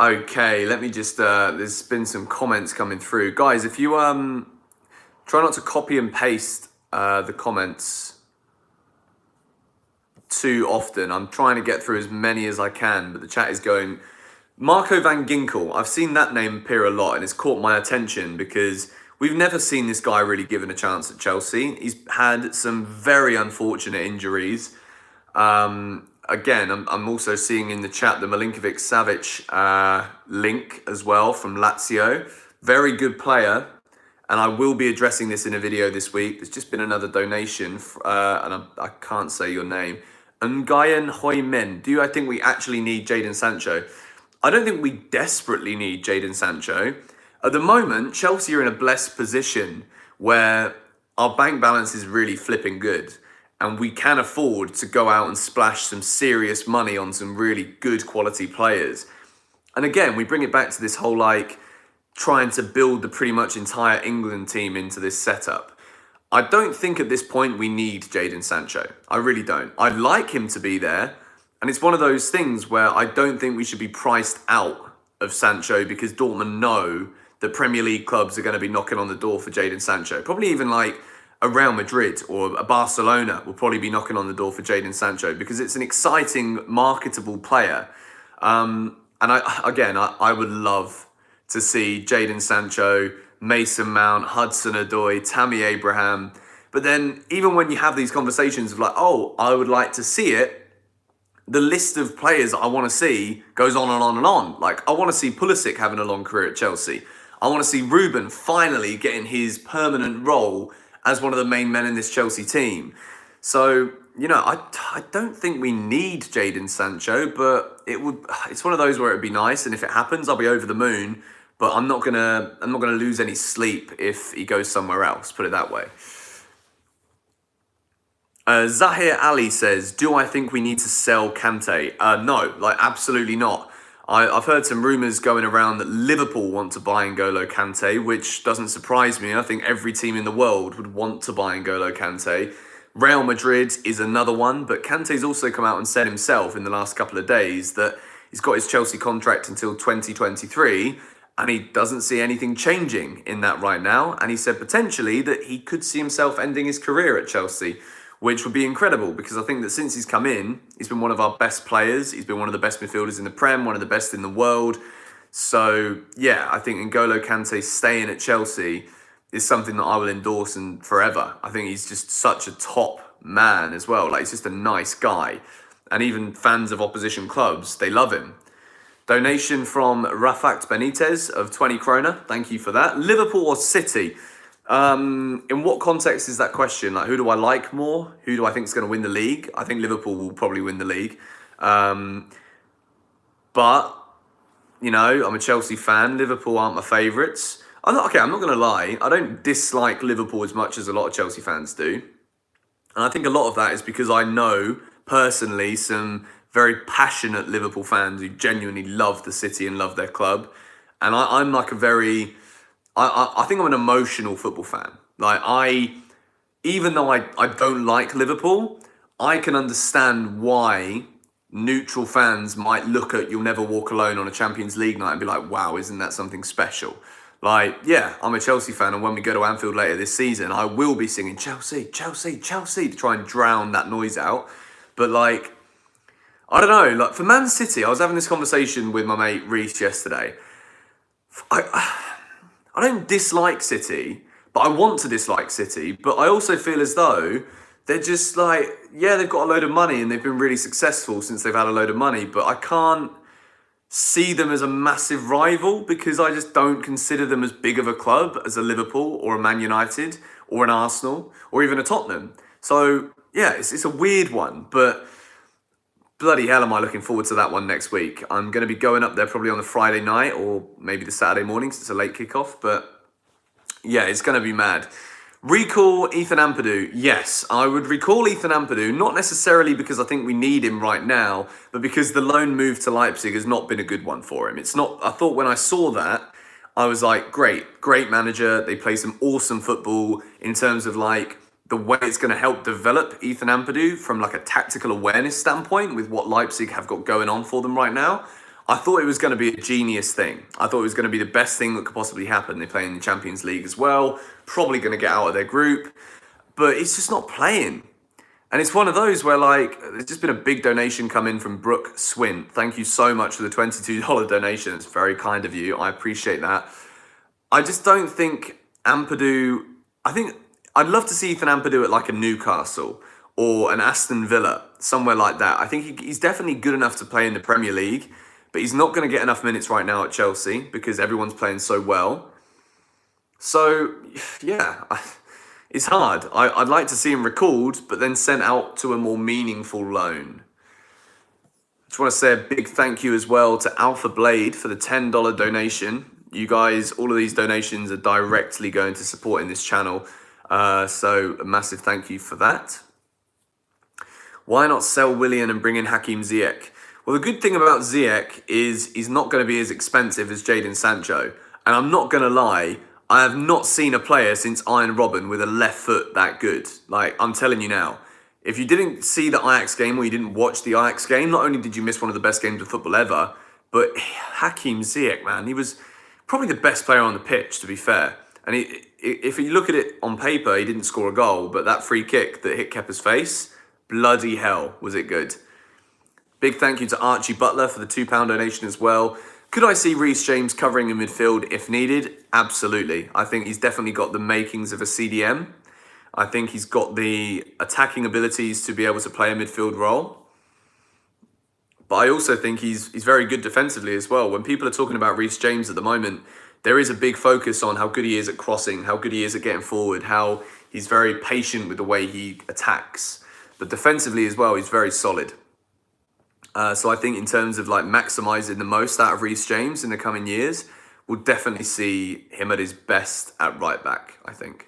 Speaker 1: Okay, let me just, there's been some comments coming through. Guys, if you try not to copy and paste the comments too often. I'm trying to get through as many as I can, but the chat is going. Marco van Ginkel, I've seen that name appear a lot and it's caught my attention because we've never seen this guy really given a chance at Chelsea. He's had some very unfortunate injuries. Again, I'm also seeing in the chat the Milinkovic-Savic link as well from Lazio. Very good player. And I will be addressing this in a video this week. There's just been another donation, and I can't say your name. Nguyen Hoi Min, do I think we actually need Jadon Sancho? I don't think we desperately need Jadon Sancho. At the moment, Chelsea are in a blessed position where our bank balance is really flipping good. And we can afford to go out and splash some serious money on some really good quality players. And again, we bring it back to this whole like trying to build the pretty much entire England team into this setup. I don't think at this point we need Jadon Sancho. I really don't. I'd like him to be there. And it's one of those things where I don't think we should be priced out of Sancho because Dortmund know that Premier League clubs are going to be knocking on the door for Jadon Sancho. Probably even like a Real Madrid or a Barcelona will probably be knocking on the door for Jadon Sancho because it's an exciting, marketable player. And I would love to see Jadon Sancho, Mason Mount, Hudson-Odoi, Tammy Abraham. But then even when you have these conversations of like, oh, I would like to see it, the list of players I want to see goes on and on and on. Like, I want to see Pulisic having a long career at Chelsea. I want to see Ruben finally getting his permanent role as one of the main men in this Chelsea team. So, you know, I don't think we need Jadon Sancho, but it's one of those where it'd be nice, and if it happens, I'll be over the moon. But I'm not gonna lose any sleep if he goes somewhere else. Put it that way. Zahir Ali says, do I think we need to sell Kante? No, like absolutely not. I've heard some rumours going around that Liverpool want to buy N'Golo Kante, which doesn't surprise me. I think every team in the world would want to buy N'Golo Kante. Real Madrid is another one, but Kante's also come out and said himself in the last couple of days that he's got his Chelsea contract until 2023, and he doesn't see anything changing in that right now. And he said potentially that he could see himself ending his career at Chelsea, which would be incredible because I think that since he's come in, he's been one of our best players. He's been one of the best midfielders in the Prem, one of the best in the world. So, yeah, I think N'Golo Kante staying at Chelsea is something that I will endorse and forever. I think he's just such a top man as well. Like, he's just a nice guy. And even fans of opposition clubs, they love him. Donation from Rafat Benitez of 20 krona. Thank you for that. Liverpool or City? In what context is that question? Like, who do I like more? Who do I think is going to win the league? I think Liverpool will probably win the league. But, you know, I'm a Chelsea fan. Liverpool aren't my favourites. I'm not going to lie. I don't dislike Liverpool as much as a lot of Chelsea fans do. And I think a lot of that is because I know, personally, some very passionate Liverpool fans who genuinely love the city and love their club. And I'm like a very... I think I'm an emotional football fan. Like, even though I don't like Liverpool, I can understand why neutral fans might look at You'll Never Walk Alone on a Champions League night and be like, wow, isn't that something special? Like, yeah, I'm a Chelsea fan, and when we go to Anfield later this season, I will be singing Chelsea, Chelsea, Chelsea to try and drown that noise out. But, like, I don't know, like, for Man City, I was having this conversation with my mate Reece yesterday. I don't dislike City, but I want to dislike City. But I also feel as though they're just like, yeah, they've got a load of money and they've been really successful since they've had a load of money. But I can't see them as a massive rival because I just don't consider them as big of a club as a Liverpool or a Man United or an Arsenal or even a Tottenham. So, yeah, it's a weird one. But bloody hell am I looking forward to that one next week. I'm going to be going up there probably on the Friday night or maybe the Saturday morning since it's a late kickoff. But yeah, it's going to be mad. Recall Ethan Ampadu. Yes, I would recall Ethan Ampadu, not necessarily because I think we need him right now, but because the loan move to Leipzig has not been a good one for him. It's not, I thought when I saw that, I was like, great manager. They play some awesome football in terms of like the way it's going to help develop Ethan Ampadu from like a tactical awareness standpoint with what Leipzig have got going on for them right now. I thought it was going to be a genius thing. I thought it was going to be the best thing that could possibly happen. They play in the Champions League as well, probably going to get out of their group, but it's just not playing. And it's one of those where like, there's just been a big donation come in from Brooke Swint. Thank you so much for the $22 donation. It's very kind of you. I appreciate that. I just don't think Ampadu, I'd love to see Ethan Ampadu at like a Newcastle or an Aston Villa, somewhere like that. I think he's definitely good enough to play in the Premier League, but he's not going to get enough minutes right now at Chelsea because everyone's playing so well. So, yeah, it's hard. I'd like to see him recalled, but then sent out to a more meaningful loan. Just want to say a big thank you as well to Alpha Blade for the $10 donation. You guys, all of these donations are directly going to supporting this channel. So a massive thank you for that. Why not sell Willian and bring in Hakim Ziyech? Well, the good thing about Ziyech is he's not going to be as expensive as Jadon Sancho. And I'm not going to lie, I have not seen a player since Iron Robben with a left foot that good. Like, I'm telling you now, if you didn't see the Ajax game or you didn't watch the Ajax game, not only did you miss one of the best games of football ever, but Hakim Ziyech, man, he was probably the best player on the pitch, to be fair. And if you look at it on paper, he didn't score a goal, but that free kick that hit Kepa's face, bloody hell, was it good. Big thank you to Archie Butler for the £2 donation as well. Could I see Reece James covering in midfield if needed? Absolutely. I think he's definitely got the makings of a CDM. I think he's got the attacking abilities to be able to play a midfield role. But I also think he's very good defensively as well. When people are talking about Reece James at the moment, there is a big focus on how good he is at crossing, how good he is at getting forward, how he's very patient with the way he attacks. But defensively as well, he's very solid. So I think in terms of like maximising the most out of Reece James in the coming years, we'll definitely see him at his best at right back, I think.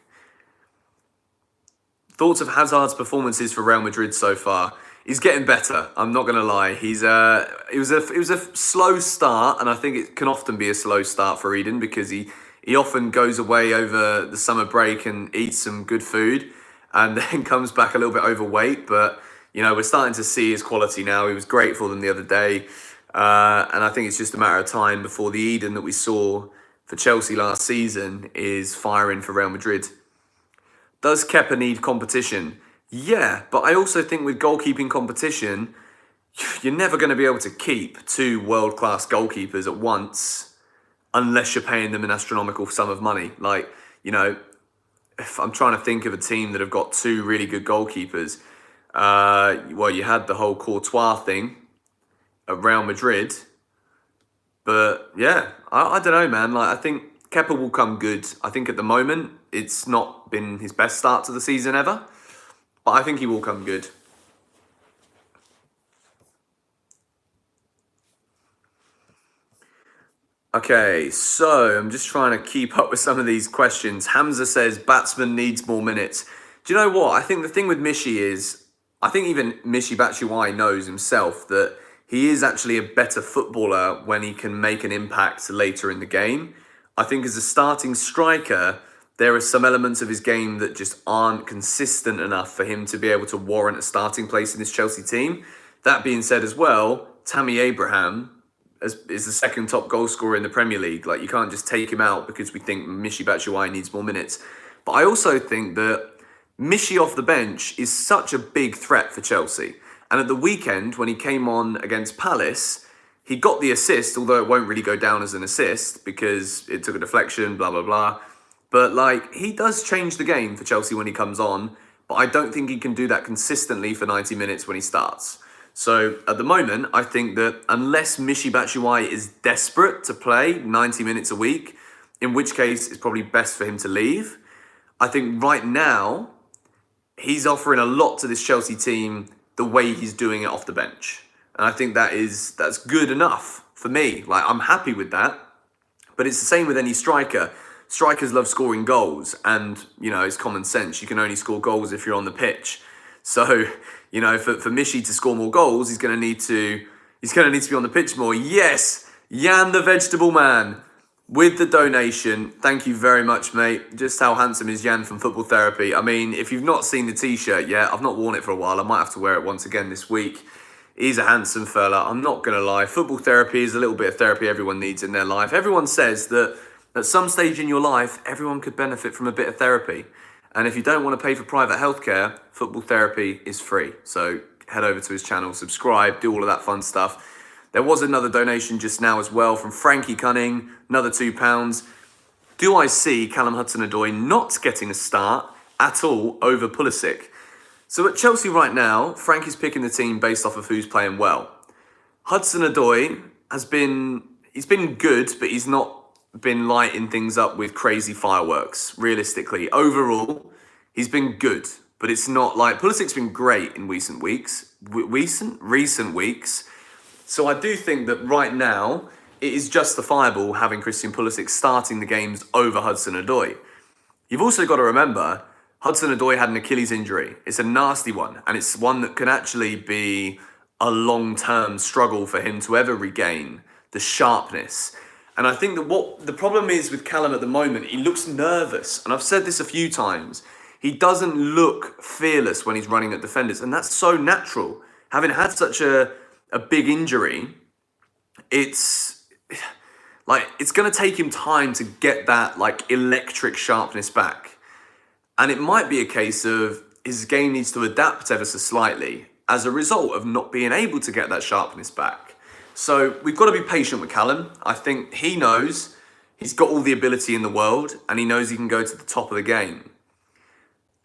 Speaker 1: Thoughts of Hazard's performances for Real Madrid so far? He's getting better. I'm not going to lie. It was a slow start, and I think it can often be a slow start for Eden because he often goes away over the summer break and eats some good food, and then comes back a little bit overweight. But you know, we're starting to see his quality now. He was great for them the other day, and I think it's just a matter of time before the Eden that we saw for Chelsea last season is firing for Real Madrid. Does Kepa need competition? Yeah, but I also think with goalkeeping competition, you're never going to be able to keep two world-class goalkeepers at once unless you're paying them an astronomical sum of money. Like, you know, if I'm trying to think of a team that have got two really good goalkeepers. Well, you had the whole Courtois thing at Real Madrid. But yeah, I don't know, man. Like, I think Kepa will come good. I think at the moment, it's not been his best start to the season ever. But I think he will come good. Okay, so I'm just trying to keep up with some of these questions. Hamza says batsman needs more minutes. Do you know what? I think the thing with Mishi is, I think even Mishi Batshuayi knows himself that he is actually a better footballer when he can make an impact later in the game. I think as a starting striker, there are some elements of his game that just aren't consistent enough for him to be able to warrant a starting place in this Chelsea team. That being said as well, Tammy Abraham is the second top goal scorer in the Premier League. Like, you can't just take him out because we think Mishi Batshuayi needs more minutes. But I also think that Mishi off the bench is such a big threat for Chelsea. And at the weekend, when he came on against Palace, he got the assist, although it won't really go down as an assist because it took a deflection, blah, blah, blah. But, like, he does change the game for Chelsea when he comes on, but I don't think he can do that consistently for 90 minutes when he starts. So, at the moment, I think that unless Mishi Batshuayi is desperate to play 90 minutes a week, in which case it's probably best for him to leave, I think right now, he's offering a lot to this Chelsea team the way he's doing it off the bench. And I think that's good enough for me. Like, I'm happy with that. But it's the same with any striker. Strikers love scoring goals, and it's common sense. You can only score goals if you're on the pitch. So, for Mishi to score more goals, he's gonna need to be on the pitch more. Yes, Jan the Vegetable Man with the donation. Thank you very much, mate. Just how handsome is Jan from Football Therapy? I mean, if you've not seen the t-shirt yet, I've not worn it for a while. I might have to wear it once again this week. He's a handsome fella. I'm not gonna lie. Football Therapy is a little bit of therapy everyone needs in their life. Everyone says that at some stage in your life, everyone could benefit from a bit of therapy. And if you don't want to pay for private healthcare, Football Therapy is free. So head over to his channel, subscribe, do all of that fun stuff. There was another donation just now as well from Frankie Cunning, another £2. Do I see Callum Hudson-Odoi not getting a start at all over Pulisic? So at Chelsea right now, Frank is picking the team based off of who's playing well. Hudson-Odoi he's been good, but he's not been lighting things up with crazy fireworks, realistically. Overall, he's been good, but it's not like... Pulisic's been great in recent weeks. So I do think that right now, it is justifiable having Christian Pulisic starting the games over Hudson-Odoi. You've also got to remember, Hudson-Odoi had an Achilles injury. It's a nasty one, and it's one that can actually be a long-term struggle for him to ever regain the sharpness. And I think that what the problem is with Callum at the moment, he looks nervous. And I've said this a few times. He doesn't look fearless when he's running at defenders. And that's so natural. Having had such a big injury, it's going to take him time to get that electric sharpness back. And it might be a case of his game needs to adapt ever so slightly as a result of not being able to get that sharpness back. So we've got to be patient with Callum. I think he knows he's got all the ability in the world and he knows he can go to the top of the game.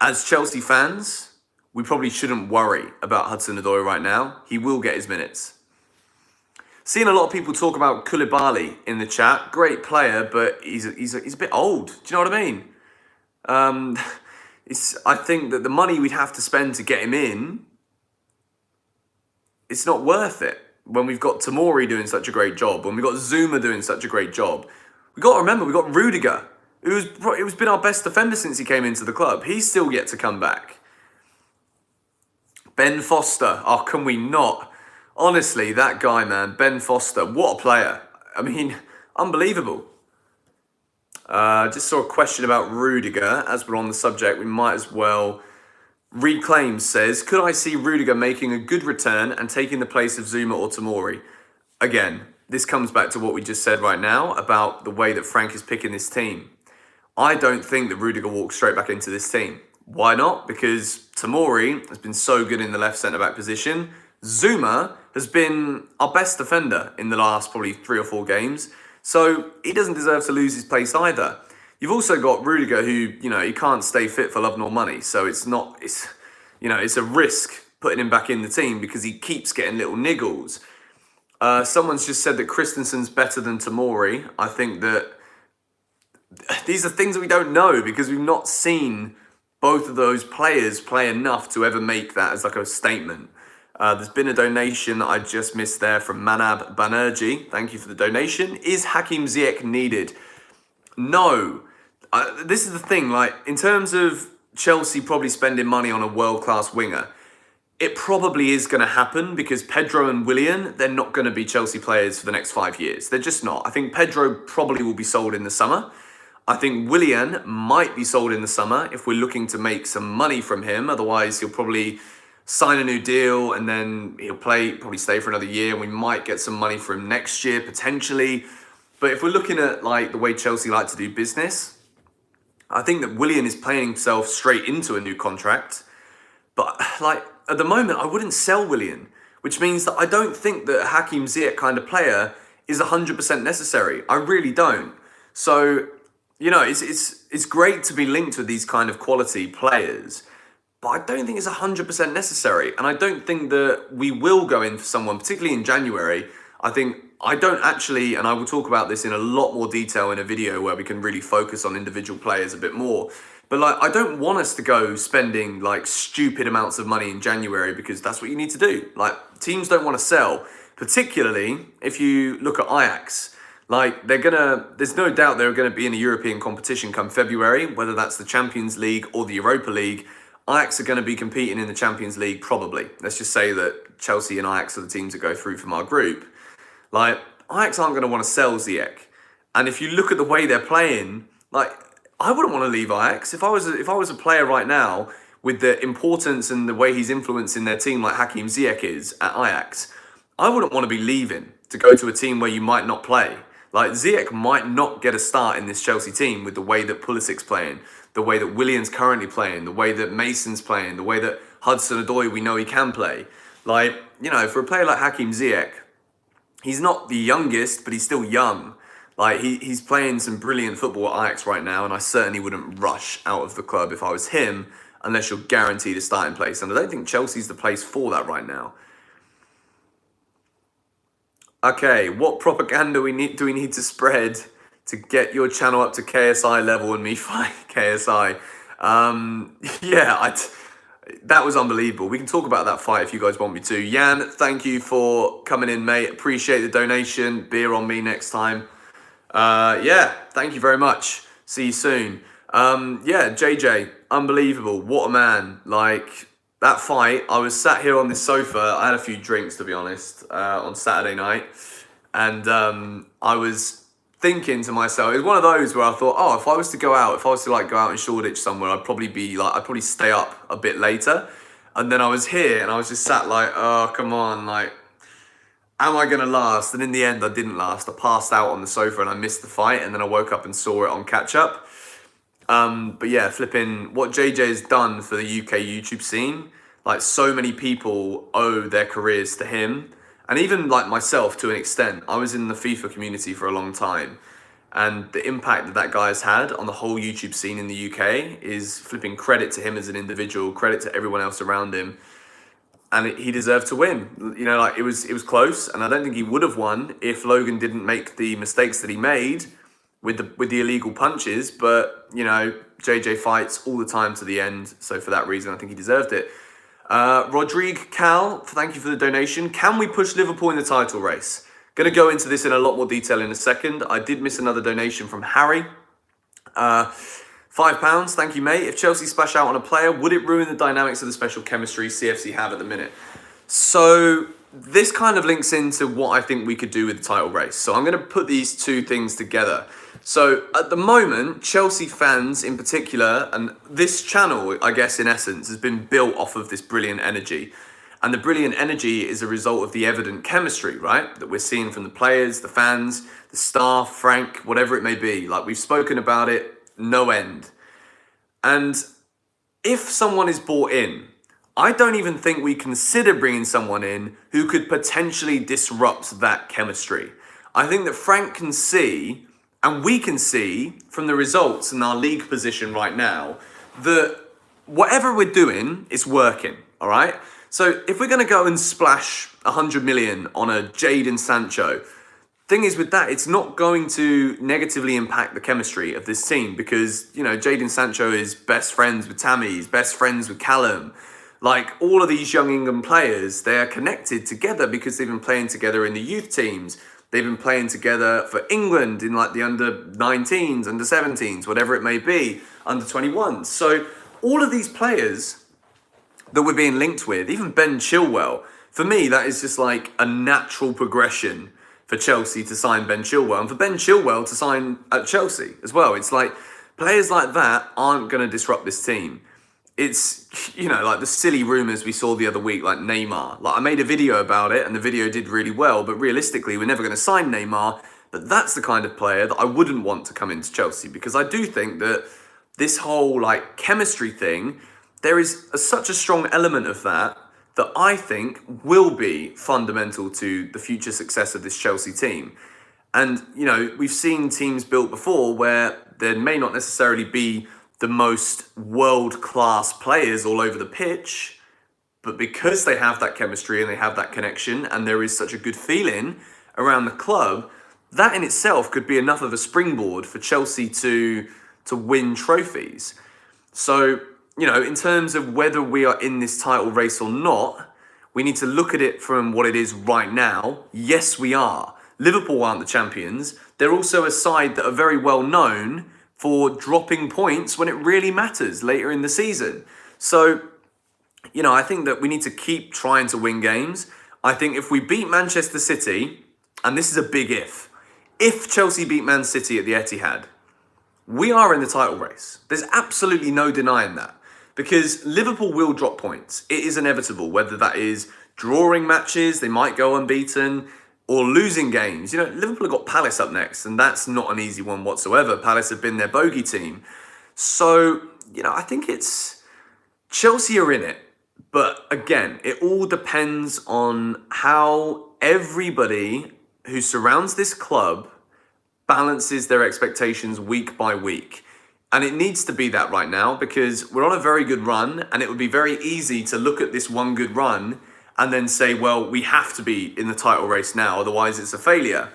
Speaker 1: As Chelsea fans, we probably shouldn't worry about Hudson-Odoi right now. He will get his minutes. Seeing a lot of people talk about Koulibaly in the chat. Great player, but he's a bit old. Do you know what I mean? I think that the money we'd have to spend to get him in, it's not worth it. When we've got Tomori doing such a great job, when we've got Zuma doing such a great job. We've got to remember, we've got Rudiger, who's been our best defender since he came into the club. He's still yet to come back. Ben Foster, oh, can we not? Honestly, that guy, man, Ben Foster, what a player. I mean, unbelievable. Just saw a question about Rudiger. As we're on the subject, we might as well... Reclaims says, could I see Rudiger making a good return and taking the place of Zuma or Tomori? Again, this comes back to what we just said right now about the way that Frank is picking this team. I don't think that Rudiger walks straight back into this team. Why not? Because Tomori has been so good in the left centre-back position. Zuma has been our best defender in the last probably 3 or 4 games. So he doesn't deserve to lose his place either. You've also got Rudiger, who, he can't stay fit for love nor money. So it's a risk putting him back in the team because he keeps getting little niggles. Someone's just said that Christensen's better than Tomori. I think that these are things that we don't know because we've not seen both of those players play enough to ever make that as like a statement. There's been a donation that I just missed there from Manab Banerjee. Thank you for the donation. Is Hakim Ziyech needed? No. This is the thing, like, in terms of Chelsea probably spending money on a world-class winger, it probably is going to happen because Pedro and Willian, they're not going to be Chelsea players for the next 5 years. They're just not. I think Pedro probably will be sold in the summer. I think Willian might be sold in the summer if we're looking to make some money from him. Otherwise, he'll probably sign a new deal and then he'll probably stay for another year. And we might get some money for him next year, potentially. But if we're looking at like the way Chelsea like to do business, I think that Willian is playing himself straight into a new contract. But like at the moment, I wouldn't sell Willian, which means that I don't think that a Hakim Ziyech kind of player is 100% necessary. I really don't. So, it's great to be linked with these kind of quality players, but I don't think it's 100% necessary. And I don't think that we will go in for someone, particularly in January. I don't actually, and I will talk about this in a lot more detail in a video where we can really focus on individual players a bit more. But like, I don't want us to go spending like stupid amounts of money in January because that's what you need to do. Like, teams don't want to sell, particularly if you look at Ajax. Like, there's no doubt they're going to be in a European competition come February, whether that's the Champions League or the Europa League. Ajax are going to be competing in the Champions League, probably. Let's just say that Chelsea and Ajax are the teams that go through from our group. Like, Ajax aren't going to want to sell Ziyech. And if you look at the way they're playing, like, I wouldn't want to leave Ajax. If I was a player right now with the importance and the way he's influencing their team like Hakim Ziyech is at Ajax, I wouldn't want to be leaving to go to a team where you might not play. Like, Ziyech might not get a start in this Chelsea team with the way that Pulisic's playing, the way that Willian's currently playing, the way that Mason's playing, the way that Hudson-Odoi, we know he can play. Like, for a player like Hakim Ziyech, he's not the youngest, but he's still young. Like, he's playing some brilliant football at Ajax right now, and I certainly wouldn't rush out of the club if I was him, unless you're guaranteed a starting place. And I don't think Chelsea's the place for that right now. Okay, what propaganda do we need to spread to get your channel up to KSI level and me fight KSI? That was unbelievable. We can talk about that fight if you guys want me to. Jan, thank you for coming in, mate. Appreciate the donation. Beer on me next time. Thank you very much. See you soon. JJ, unbelievable. What a man. Like, that fight, I was sat here on this sofa. I had a few drinks, to be honest, on Saturday night. And I was thinking to myself, it was one of those where I thought, if I was to go out in Shoreditch somewhere, I'd probably stay up a bit later. And then I was here and I was just sat like, oh, come on, like, am I going to last? And in the end, I didn't last. I passed out on the sofa and I missed the fight. And then I woke up and saw it on catch up. Flipping what JJ has done for the UK YouTube scene, like, so many people owe their careers to him. And even like myself to an extent, I was in the FIFA community for a long time. And the impact that guy has had on the whole YouTube scene in the UK is flipping credit to him as an individual, credit to everyone else around him. And he deserved to win. It was close. And I don't think he would have won if Logan didn't make the mistakes that he made with the illegal punches. But, JJ fights all the time to the end. So for that reason, I think he deserved it. Rodrigue Cal, thank you for the donation. Can we push Liverpool in the title race? Going to go into this in a lot more detail in a second. I did miss another donation from Harry. £5, thank you, mate. If Chelsea splash out on a player, would it ruin the dynamics of the special chemistry CFC have at the minute? So this kind of links into what I think we could do with the title race. So I'm going to put these two things together. So at the moment, Chelsea fans in particular, and this channel, I guess in essence, has been built off of this brilliant energy. And the brilliant energy is a result of the evident chemistry, right? That we're seeing from the players, the fans, the staff, Frank, whatever it may be. Like, we've spoken about it, no end. And if someone is bought in, I don't even think we consider bringing someone in who could potentially disrupt that chemistry. I think that Frank can see And we can see from the results in our league position right now that whatever we're doing is working, all right? So if we're going to go and splash 100 million on a Jadon Sancho, thing is with that, it's not going to negatively impact the chemistry of this team because, you know, Jadon Sancho is best friends with Tammy, he's best friends with Callum. Like all of these young England players, they are connected together because they've been playing together in the youth teams. They've been playing together for England in like the under 19s, under 17s, whatever it may be, under 21s. So all of these players that we're being linked with, even Ben Chilwell, for me, that is just like a natural progression for Chelsea to sign Ben Chilwell and for Ben Chilwell to sign at Chelsea as well. It's like players like that aren't going to disrupt this team. It's, you know, like the silly rumours we saw the other week, like Neymar. Like I made a video about it and the video did really well, but realistically, we're never going to sign Neymar. But that's the kind of player that I wouldn't want to come into Chelsea because I do think that this whole like chemistry thing, there is such a strong element of that that I think will be fundamental to the future success of this Chelsea team. And, you know, we've seen teams built before where there may not necessarily be the most world-class players all over the pitch, but because they have that chemistry and they have that connection and there is such a good feeling around the club, that in itself could be enough of a springboard for Chelsea to win trophies. So, you know, in terms of whether we are in this title race or not, we need to look at it from what it is right now. Yes, we are. Liverpool aren't the champions. They're also a side that are very well known for dropping points when it really matters later in the season. So, you know, I think that we need to keep trying to win games. I think if we beat Manchester City, and this is a big if Chelsea beat Man City at the Etihad, we are in the title race. There's absolutely no denying that because Liverpool will drop points. It is inevitable, whether that is drawing matches, they might go unbeaten, or losing games. You know, Liverpool have got Palace up next, and that's not an easy one whatsoever. Palace have been their bogey team. So, you know, I think it's Chelsea are in it. But again, it all depends on how everybody who surrounds this club balances their expectations week by week. And it needs to be that right now because we're on a very good run, and it would be very easy to look at this one good run and then say, well, we have to be in the title race now, otherwise it's a failure.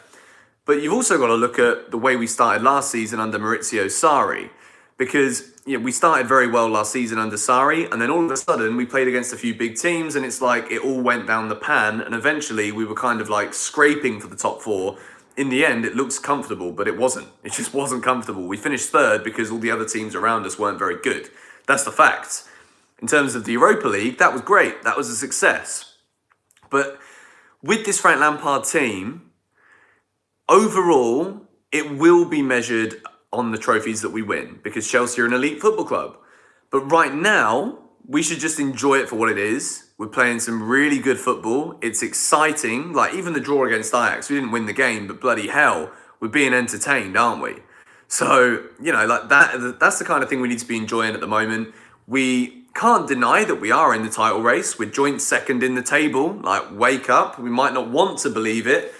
Speaker 1: But you've also got to look at the way we started last season under Maurizio Sarri, because you know, we started very well last season under Sarri, and then all of a sudden we played against a few big teams, and it's like it all went down the pan, and eventually we were kind of like scraping for the top four. In the end, it looks comfortable, but it wasn't. It just wasn't comfortable. We finished third because all the other teams around us weren't very good. That's the fact. In terms of the Europa League, that was great. That was a success. But with this Frank Lampard team, overall, it will be measured on the trophies that we win because Chelsea are an elite football club. But right now, we should just enjoy it for what it is. We're playing some really good football. It's exciting. Like even the draw against Ajax, we didn't win the game, but bloody hell, we're being entertained, aren't we? So, you know, like that's the kind of thing we need to be enjoying at the moment. We can't deny that we are in the title race. We're joint second in the table. Like, wake up. We might not want to believe it,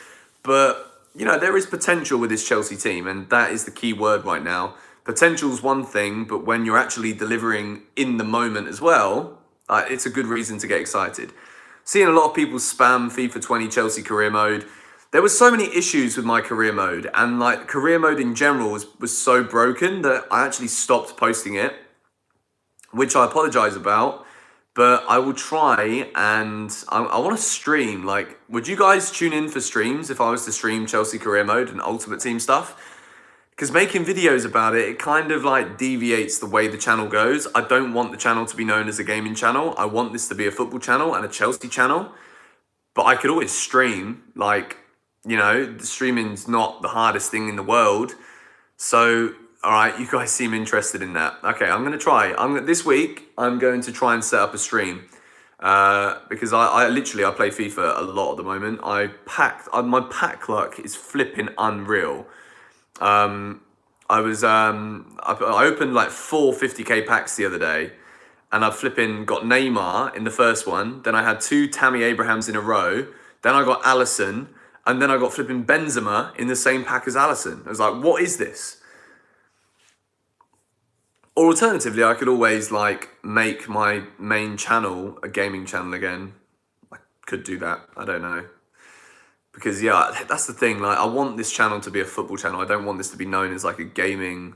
Speaker 1: but, you know, there is potential with this Chelsea team, and that is the key word right now. Potential's one thing, but when you're actually delivering in the moment as well, it's a good reason to get excited. Seeing a lot of people spam FIFA 20 Chelsea career mode. There were so many issues with my career mode, and like career mode in general was so broken that I actually stopped posting it, which I apologize about, but I will try, and I want to stream. Like, would you guys tune in for streams if I was to stream Chelsea career mode and Ultimate Team stuff? Because making videos about it, it kind of like deviates the way the channel goes. I don't want the channel to be known as a gaming channel. I want this to be a football channel and a Chelsea channel. But I could always stream. Like, you know, the streaming's not the hardest thing in the world. So, all right, you guys seem interested in that. Okay, I'm going to try. This week, I'm going to try and set up a stream. Because I literally play FIFA a lot at the moment. My pack luck is flipping unreal. I opened like 4 50k packs the other day, and I flipping got Neymar in the first one. Then I had 2 Tammy Abrahams in a row. Then I got Alisson, And then I got flipping Benzema in the same pack as Alisson. I was like, what is this? Or alternatively, I could always like make my main channel a gaming channel again. I could do that. I don't know. Because yeah, that's the thing. Like, I want this channel to be a football channel. I don't want this to be known as like a gaming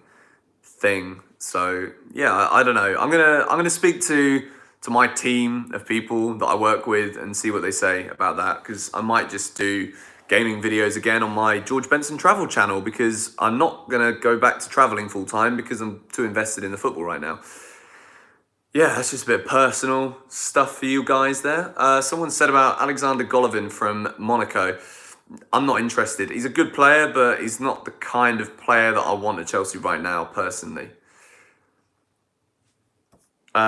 Speaker 1: thing. So yeah, I don't know. I'm gonna speak to my team of people that I work with and see what they say about that. Because I might just do gaming videos again on my George Benson travel channel, because I'm not gonna go back to traveling full time because I'm too invested in the football right now. Yeah, that's just a bit of personal stuff for you guys there. Someone said about Alexander Golovin from Monaco. I'm not interested. He's a good player, but he's not the kind of player that I want at Chelsea right now, personally.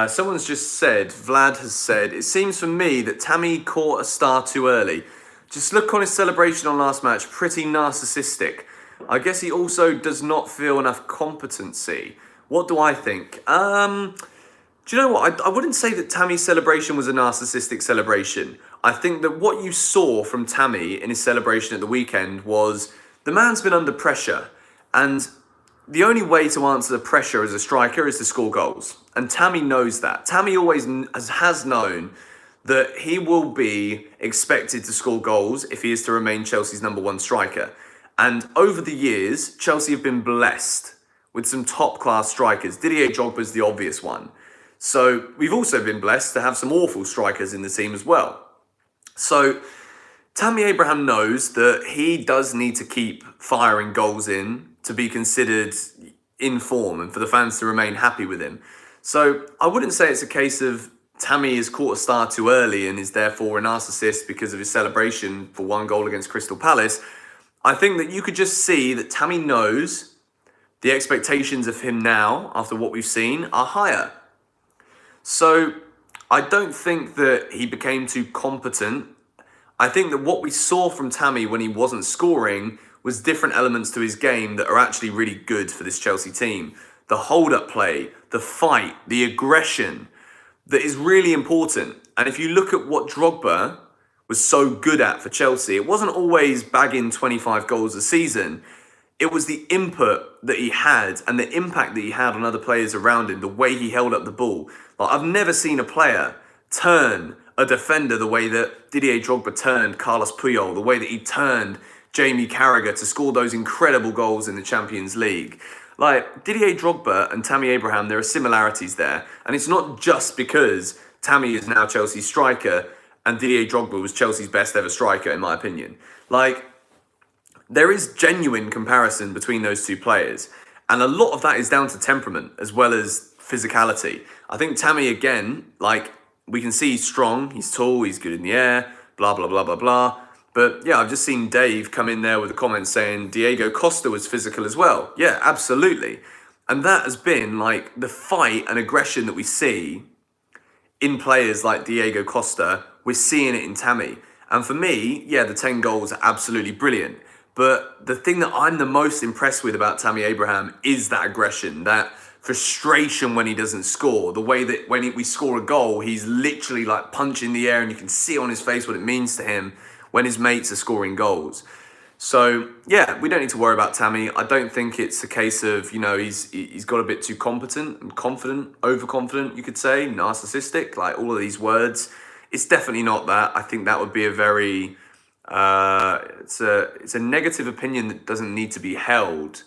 Speaker 1: Someone's just said, Vlad has said, it seems for me that Tammy caught a star too early. Just look on his celebration on last match, pretty narcissistic. I guess he also does not feel enough competency. What do I think? Do you know what? I wouldn't say that Tammy's celebration was a narcissistic celebration. I think that what you saw from Tammy in his celebration at the weekend was the man's been under pressure, and the only way to answer the pressure as a striker is to score goals. And Tammy knows that. Tammy always has known that he will be expected to score goals if he is to remain Chelsea's #1 striker. And over the years, Chelsea have been blessed with some top-class strikers. Didier Drogba's the obvious one. So we've also been blessed to have some awful strikers in the team as well. So Tammy Abraham knows that he does need to keep firing goals in to be considered in form and for the fans to remain happy with him. So I wouldn't say it's a case of Tammy has caught a star too early and is therefore a narcissist because of his celebration for 1 goal against Crystal Palace. I think that you could just see that Tammy knows the expectations of him now, after what we've seen, are higher. So I don't think that he became too competent. I think that what we saw from Tammy when he wasn't scoring was different elements to his game that are actually really good for this Chelsea team. The hold-up play, the fight, the aggression, that is really important. And if you look at what Drogba was so good at for Chelsea, it wasn't always bagging 25 goals a season. It was the input that he had and the impact that he had on other players around him, the way he held up the ball. Like, I've never seen a player turn a defender the way that Didier Drogba turned Carlos Puyol, the way that he turned Jamie Carragher to score those incredible goals in the Champions League. Like, Didier Drogba and Tammy Abraham, there are similarities there. And it's not just because Tammy is now Chelsea's striker and Didier Drogba was Chelsea's best ever striker, in my opinion. Like, there is genuine comparison between those two players. And a lot of that is down to temperament as well as physicality. I think Tammy, again, like, we can see he's strong, he's tall, he's good in the air, blah, blah, blah, blah, blah. But yeah, I've just seen Dave come in there with a comment saying Diego Costa was physical as well. Yeah, absolutely. And that has been like the fight and aggression that we see in players like Diego Costa. We're seeing it in Tammy. And for me, yeah, the 10 goals are absolutely brilliant. But the thing that I'm the most impressed with about Tammy Abraham is that aggression, that frustration when he doesn't score. The way that when we score a goal, he's literally like punching the air and you can see on his face what it means to him when his mates are scoring goals. So yeah, we don't need to worry about Tammy. I don't think it's a case of, you know, he's got a bit too competent and confident, overconfident, you could say, narcissistic, like all of these words. It's definitely not that. I think that would be a very, it's a negative opinion that doesn't need to be held.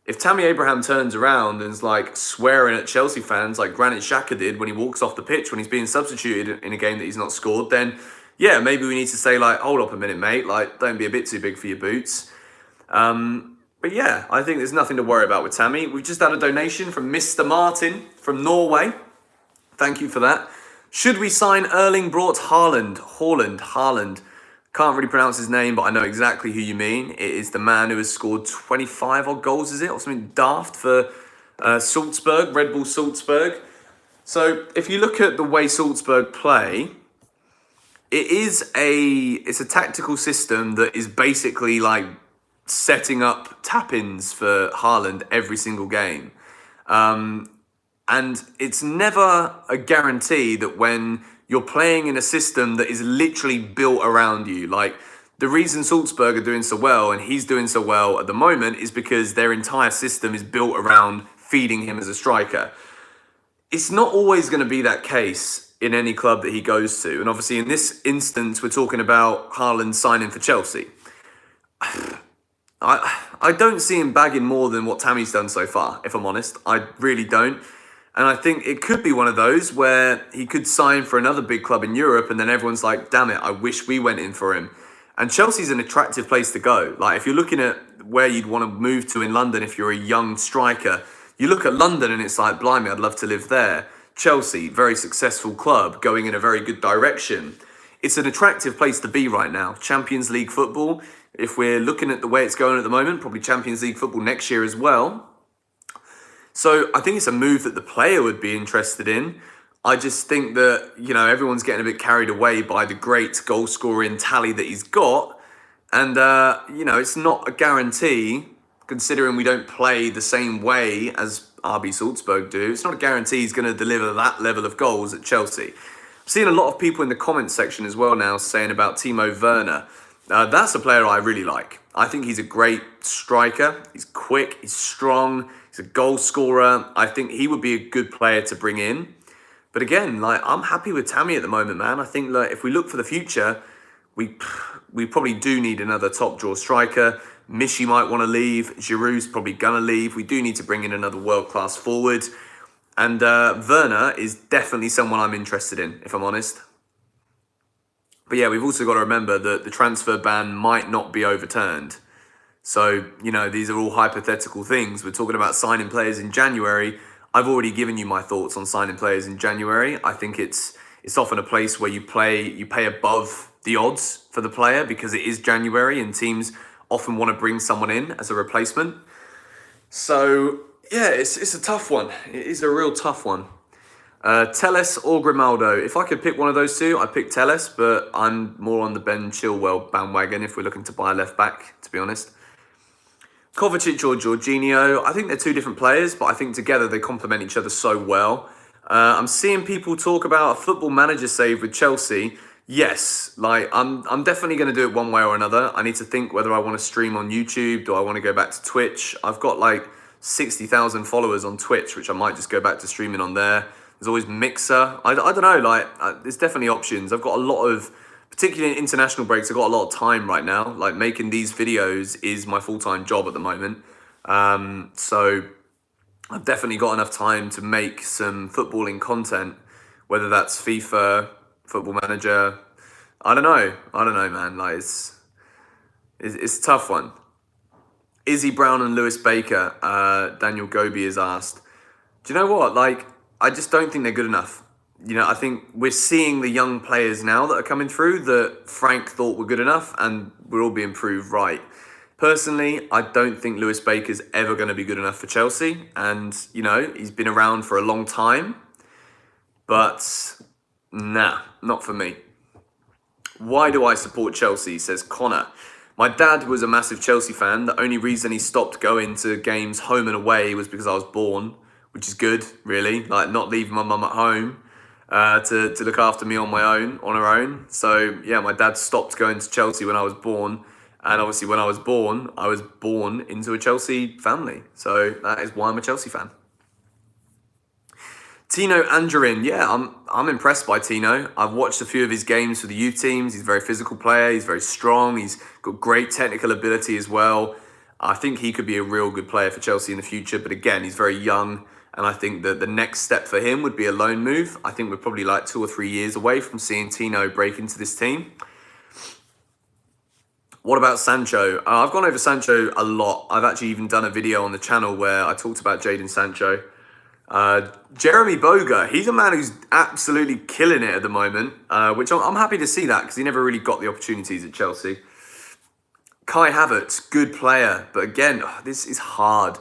Speaker 1: If Tammy Abraham turns around and is like swearing at Chelsea fans like Granit Xhaka did when he walks off the pitch when he's being substituted in a game that he's not scored, then yeah, maybe we need to say like, hold up a minute, mate, like don't be a bit too big for your boots. But yeah, I think there's nothing to worry about with Tammy. We've just had a donation from Mr. Martin from Norway. Thank you for that. Should we sign Erling Braut Haaland? Can't really pronounce his name, but I know exactly who you mean. It is the man who has scored 25 odd goals, is it? Or something daft for Salzburg, Red Bull Salzburg. So if you look at the way Salzburg play, it's a tactical system that is basically like setting up tap-ins for Haaland every single game. And it's never a guarantee that when you're playing in a system that is literally built around you, like The reason Salzburg are doing so well and he's doing so well at the moment is because their entire system is built around feeding him as a striker. It's not always going to be that case in any club that he goes to. And obviously in this instance, we're talking about Haaland signing for Chelsea. I don't see him bagging more than what Tammy's done so far, if I'm honest. I really don't. And I think it could be one of those where he could sign for another big club in Europe and then everyone's like, damn it, I wish we went in for him. And Chelsea's an attractive place to go. Like, if you're looking at where you'd want to move to in London if you're a young striker, you look at London and it's like, blimey, I'd love to live there. Chelsea, very successful club, going in a very good direction. It's an attractive place to be right now. Champions League football, if we're looking at the way it's going at the moment, probably Champions League football next year as well. So I think it's a move that the player would be interested in. I just think that, you know, everyone's getting a bit carried away by the great goal scoring tally that he's got. And, you know, it's not a guarantee, considering we don't play the same way as RB Salzburg do. It's not a guarantee he's going to deliver that level of goals at Chelsea. I'm seeing a lot of people in the comments section as well now saying about Timo Werner. That's a player I really like. I think he's a great striker. He's quick, he's strong, he's a goal scorer. I think he would be a good player to bring in. But again, like, I'm happy with Tammy at the moment, man. I think that if we look for the future, we probably do need another top draw striker. Mishi might want to leave. Giroud's probably going to leave. We do need to bring in another world-class forward. And Werner is definitely someone I'm interested in, if I'm honest. But yeah, we've also got to remember that the transfer ban might not be overturned. So, you know, these are all hypothetical things. We're talking about signing players in January. I've already given you my thoughts on signing players in January. I think it's often a place where you pay above the odds for the player because it is January and teams often want to bring someone in as a replacement. So yeah, it's a tough one. It is a real tough one. Telles or Grimaldo. If I could pick one of those two, I'd pick Telles, but I'm more on the Ben Chilwell bandwagon if we're looking to buy a left back, to be honest. Kovacic or Jorginho, I think they're two different players, but I think together they complement each other so well. I'm seeing people talk about a football manager save with Chelsea. Yes, like I'm definitely going to do it one way or another. I need to think whether I want to stream on YouTube. Do I want to go back to Twitch? I've got like 60,000 followers on Twitch, which I might just go back to streaming on there. There's always Mixer. I don't know, like there's definitely options. I've got a lot of, particularly in international breaks, I've got a lot of time right now. Like making these videos is my full-time job at the moment. So I've definitely got enough time to make some footballing content, whether that's FIFA, Football Manager. I don't know, man. Like it's a tough one. Izzy Brown and Lewis Baker, Daniel Gobi has asked. Do you know what? Like, I just don't think they're good enough. You know, I think we're seeing the young players now that are coming through that Frank thought were good enough and we're all being proved right. Personally, I don't think Lewis Baker's ever going to be good enough for Chelsea. And, you know, he's been around for a long time. But, nah, not for me. Why do I support Chelsea, says Connor. My dad was a massive Chelsea fan. The only reason he stopped going to games home and away was because I was born, which is good, really. Like, not leaving my mum at home to look after me on her own. So, yeah, my dad stopped going to Chelsea when I was born. And obviously when I was born into a Chelsea family. So that is why I'm a Chelsea fan. Tino Angerin, yeah, I'm impressed by Tino. I've watched a few of his games for the youth teams. He's a very physical player. He's very strong. He's got great technical ability as well. I think he could be a real good player for Chelsea in the future. But again, he's very young. And I think that the next step for him would be a loan move. I think we're probably like 2 or 3 years away from seeing Tino break into this team. What about Sancho? I've gone over Sancho a lot. I've actually even done a video on the channel where I talked about Jadon Sancho. Jeremy Boga, he's a man who's absolutely killing it at the moment, which I'm happy to see that because he never really got the opportunities at Chelsea. Kai Havertz, good player. But again, this is hard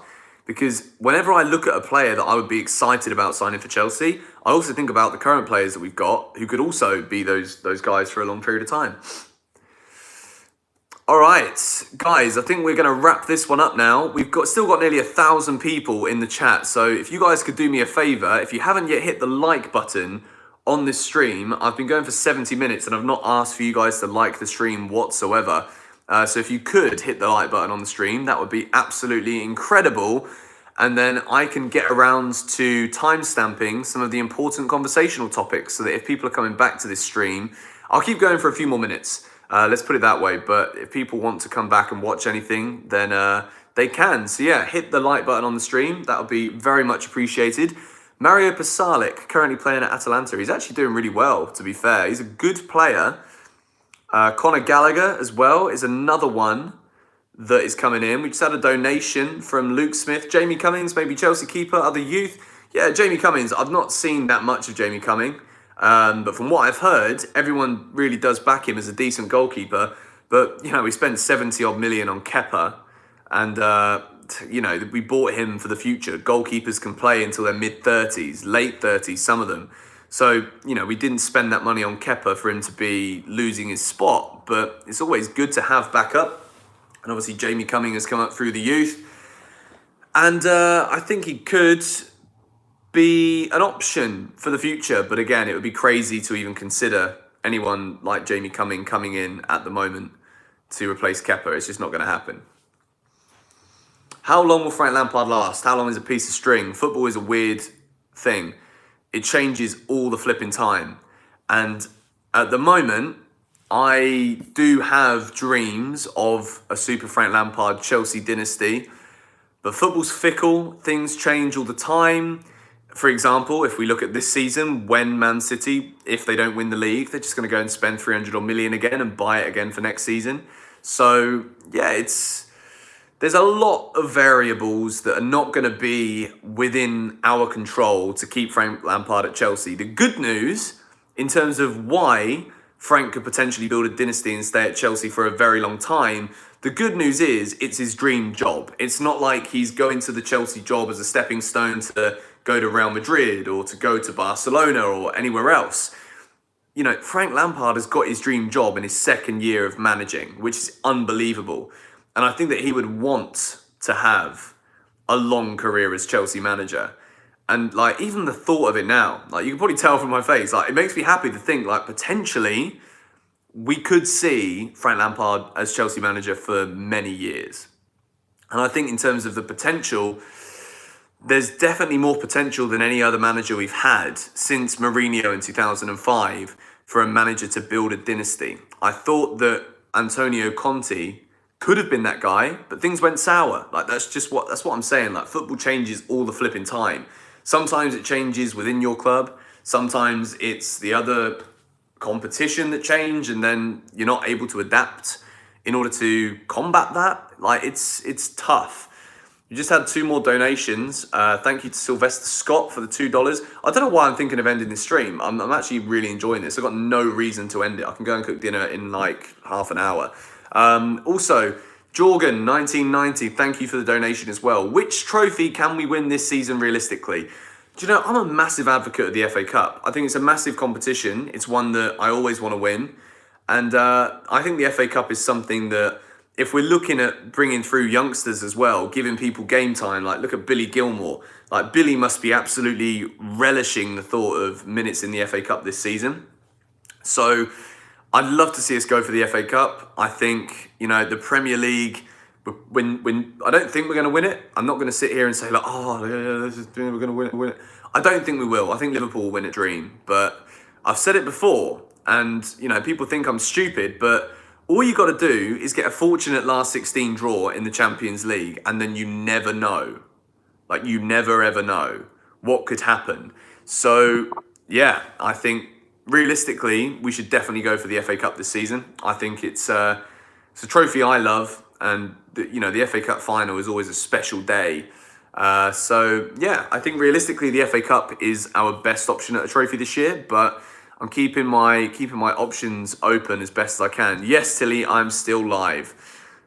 Speaker 1: because whenever I look at a player that I would be excited about signing for Chelsea, I also think about the current players that we've got who could also be those guys for a long period of time. All right, guys, I think we're going to wrap this one up now. We've still got nearly 1,000 people in the chat. So if you guys could do me a favor, if you haven't yet hit the like button on this stream. I've been going for 70 minutes and I've not asked for you guys to like the stream whatsoever. So if you could hit the like button on the stream, that would be absolutely incredible. And then I can get around to timestamping some of the important conversational topics so that if people are coming back to this stream, I'll keep going for a few more minutes. Let's put it that way. But if people want to come back and watch anything, then they can. So yeah, hit the like button on the stream. That would be very much appreciated. Mario Pasalic, currently playing at Atalanta. He's actually doing really well, to be fair. He's a good player. Conor Gallagher as well is another one that is coming in. We just had a donation from Luke Smith. Jamie Cummings, maybe Chelsea keeper, other youth. Yeah, Jamie Cummings. I've not seen that much of Jamie Cummings. But from what I've heard, everyone really does back him as a decent goalkeeper. But, you know, we spent 70 odd million on Kepa. And, you know, we bought him for the future. Goalkeepers can play until their mid-30s, late 30s, some of them. So, you know, we didn't spend that money on Kepa for him to be losing his spot. But it's always good to have backup. And obviously Jamie Cummings has come up through the youth. And I think he could be an option for the future. But again, it would be crazy to even consider anyone like Jamie Cummings coming in at the moment to replace Kepa. It's just not going to happen. How long will Frank Lampard last? How long is a piece of string? Football is a weird thing. It changes all the flipping time. And at the moment, I do have dreams of a Super Frank Lampard Chelsea dynasty. But football's fickle. Things change all the time. For example, if we look at this season, when Man City, if they don't win the league, they're just going to go and spend 300 million again and buy it again for next season. So, yeah, there's a lot of variables that are not going to be within our control to keep Frank Lampard at Chelsea. The good news, in terms of why Frank could potentially build a dynasty and stay at Chelsea for a very long time, the good news is it's his dream job. It's not like he's going to the Chelsea job as a stepping stone to go to Real Madrid or to go to Barcelona or anywhere else. You know, Frank Lampard has got his dream job in his second year of managing, which is unbelievable. And I think that he would want to have a long career as Chelsea manager. And like, even the thought of it now, like you can probably tell from my face, like it makes me happy to think like potentially we could see Frank Lampard as Chelsea manager for many years. And I think in terms of the potential, there's definitely more potential than any other manager we've had since Mourinho in 2005 for a manager to build a dynasty. I thought that Antonio Conte could have been that guy, but things went sour. Like that's what I'm saying. Like football changes all the flipping time. Sometimes it changes within your club. Sometimes it's the other competition that change, and then you're not able to adapt in order to combat that. Like it's tough. You just had 2 more donations. Thank you to Sylvester Scott for the $2. I don't know why I'm thinking of ending this stream. I'm actually really enjoying this. I've got no reason to end it. I can go and cook dinner in like half an hour. Also, Jorgen 1990, thank you for the donation as well. Which trophy can we win this season realistically? Do you know, I'm a massive advocate of the FA Cup. I think it's a massive competition. It's one that I always want to win. And I think the FA Cup is something that, if we're looking at bringing through youngsters as well, giving people game time, like look at Billy Gilmore. Like Billy must be absolutely relishing the thought of minutes in the FA Cup this season. So I'd love to see us go for the FA Cup. I think, you know, the Premier League, when I don't think we're going to win it. I'm not going to sit here and say like, oh, yeah, we're going to win it. I don't think we will. I think Liverpool will win it dream. But I've said it before, and, you know, people think I'm stupid, but all you got to do is get a fortunate last 16 draw in the Champions League, and then you never know. Like, you never ever know what could happen. So, yeah, I think realistically, we should definitely go for the FA Cup this season. I think it's a trophy I love, and the FA Cup final is always a special day. So, yeah, I think realistically, the FA Cup is our best option at a trophy this year, but I'm keeping my options open as best as I can. Yes, Tilly, I'm still live.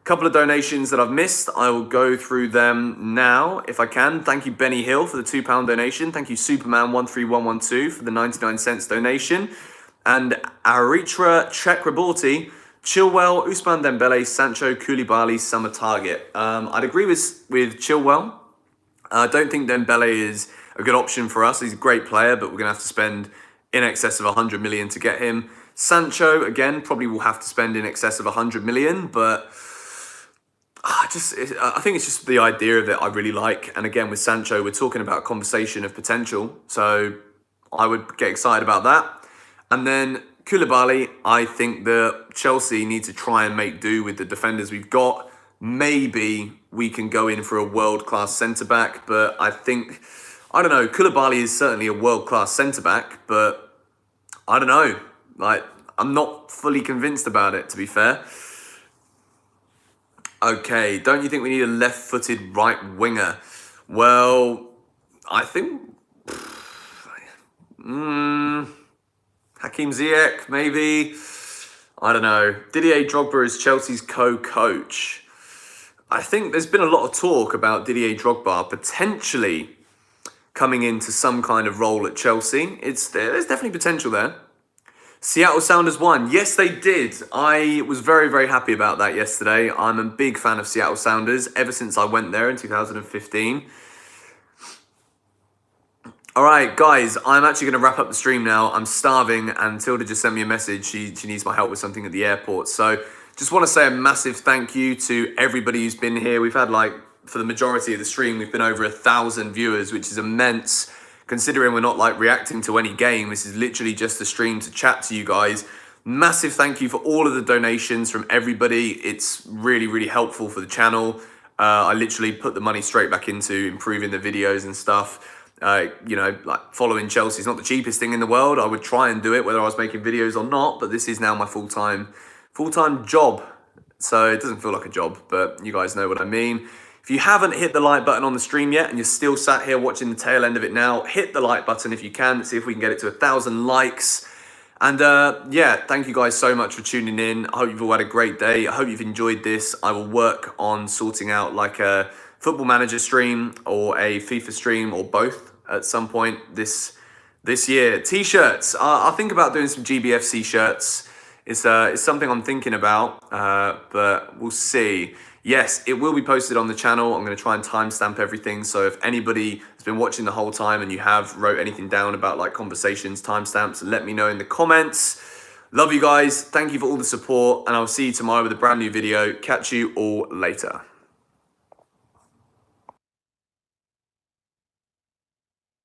Speaker 1: Couple of donations that I've missed. I will go through them now if I can. Thank you, Benny Hill, for the £2 donation. Thank you, Superman13112 for the 99 cents donation. And Aritra Chakraborty, Chilwell, Ousmane Dembele, Sancho, Koulibaly, summer target. I'd agree with Chilwell. I don't think Dembele is a good option for us. He's a great player, but we're going to have to spend in excess of 100 million to get him. Sancho, again, probably will have to spend in excess of 100 million, but I think it's just the idea of it I really like. And again, with Sancho, we're talking about a conversation of potential. So I would get excited about that. And then Koulibaly, I think that Chelsea need to try and make do with the defenders we've got. Maybe we can go in for a world-class centre-back, but I don't know, Koulibaly is certainly a world-class centre-back, but I don't know. I'm not fully convinced about it, to be fair. Okay, don't you think we need a left-footed right winger? Well, I think Hakim Ziyech, maybe. I don't know. Didier Drogba is Chelsea's co-coach. I think there's been a lot of talk about Didier Drogba potentially coming into some kind of role at Chelsea. There's definitely potential there. Seattle Sounders won. Yes, they did. I was very, very happy about that yesterday. I'm a big fan of Seattle Sounders ever since I went there in 2015. All right, guys, I'm actually going to wrap up the stream now. I'm starving, and Tilda just sent me a message. She needs my help with something at the airport. So just want to say a massive thank you to everybody who's been here. We've had, for the majority of the stream, we've been over 1,000 viewers, which is immense. Considering we're not reacting to any game, this is literally just a stream to chat to you guys. Massive thank you for all of the donations from everybody. It's really, really helpful for the channel. I literally put the money straight back into improving the videos and stuff. Following Chelsea is not the cheapest thing in the world. I would try and do it whether I was making videos or not, but this is now my full-time job. So it doesn't feel like a job, but you guys know what I mean. If you haven't hit the like button on the stream yet and you're still sat here watching the tail end of it now, hit the like button if you can. See if we can get it to 1,000 likes. And thank you guys so much for tuning in. I hope you've all had a great day. I hope you've enjoyed this. I will work on sorting out a Football Manager stream or a FIFA stream or both at some point this year. T-shirts. I'll think about doing some GBFC shirts. It's something I'm thinking about, but we'll see. Yes, it will be posted on the channel. I'm going to try and timestamp everything. So if anybody has been watching the whole time and you have wrote anything down about conversations, timestamps, let me know in the comments. Love you guys. Thank you for all the support. And I'll see you tomorrow with a brand new video. Catch you all later.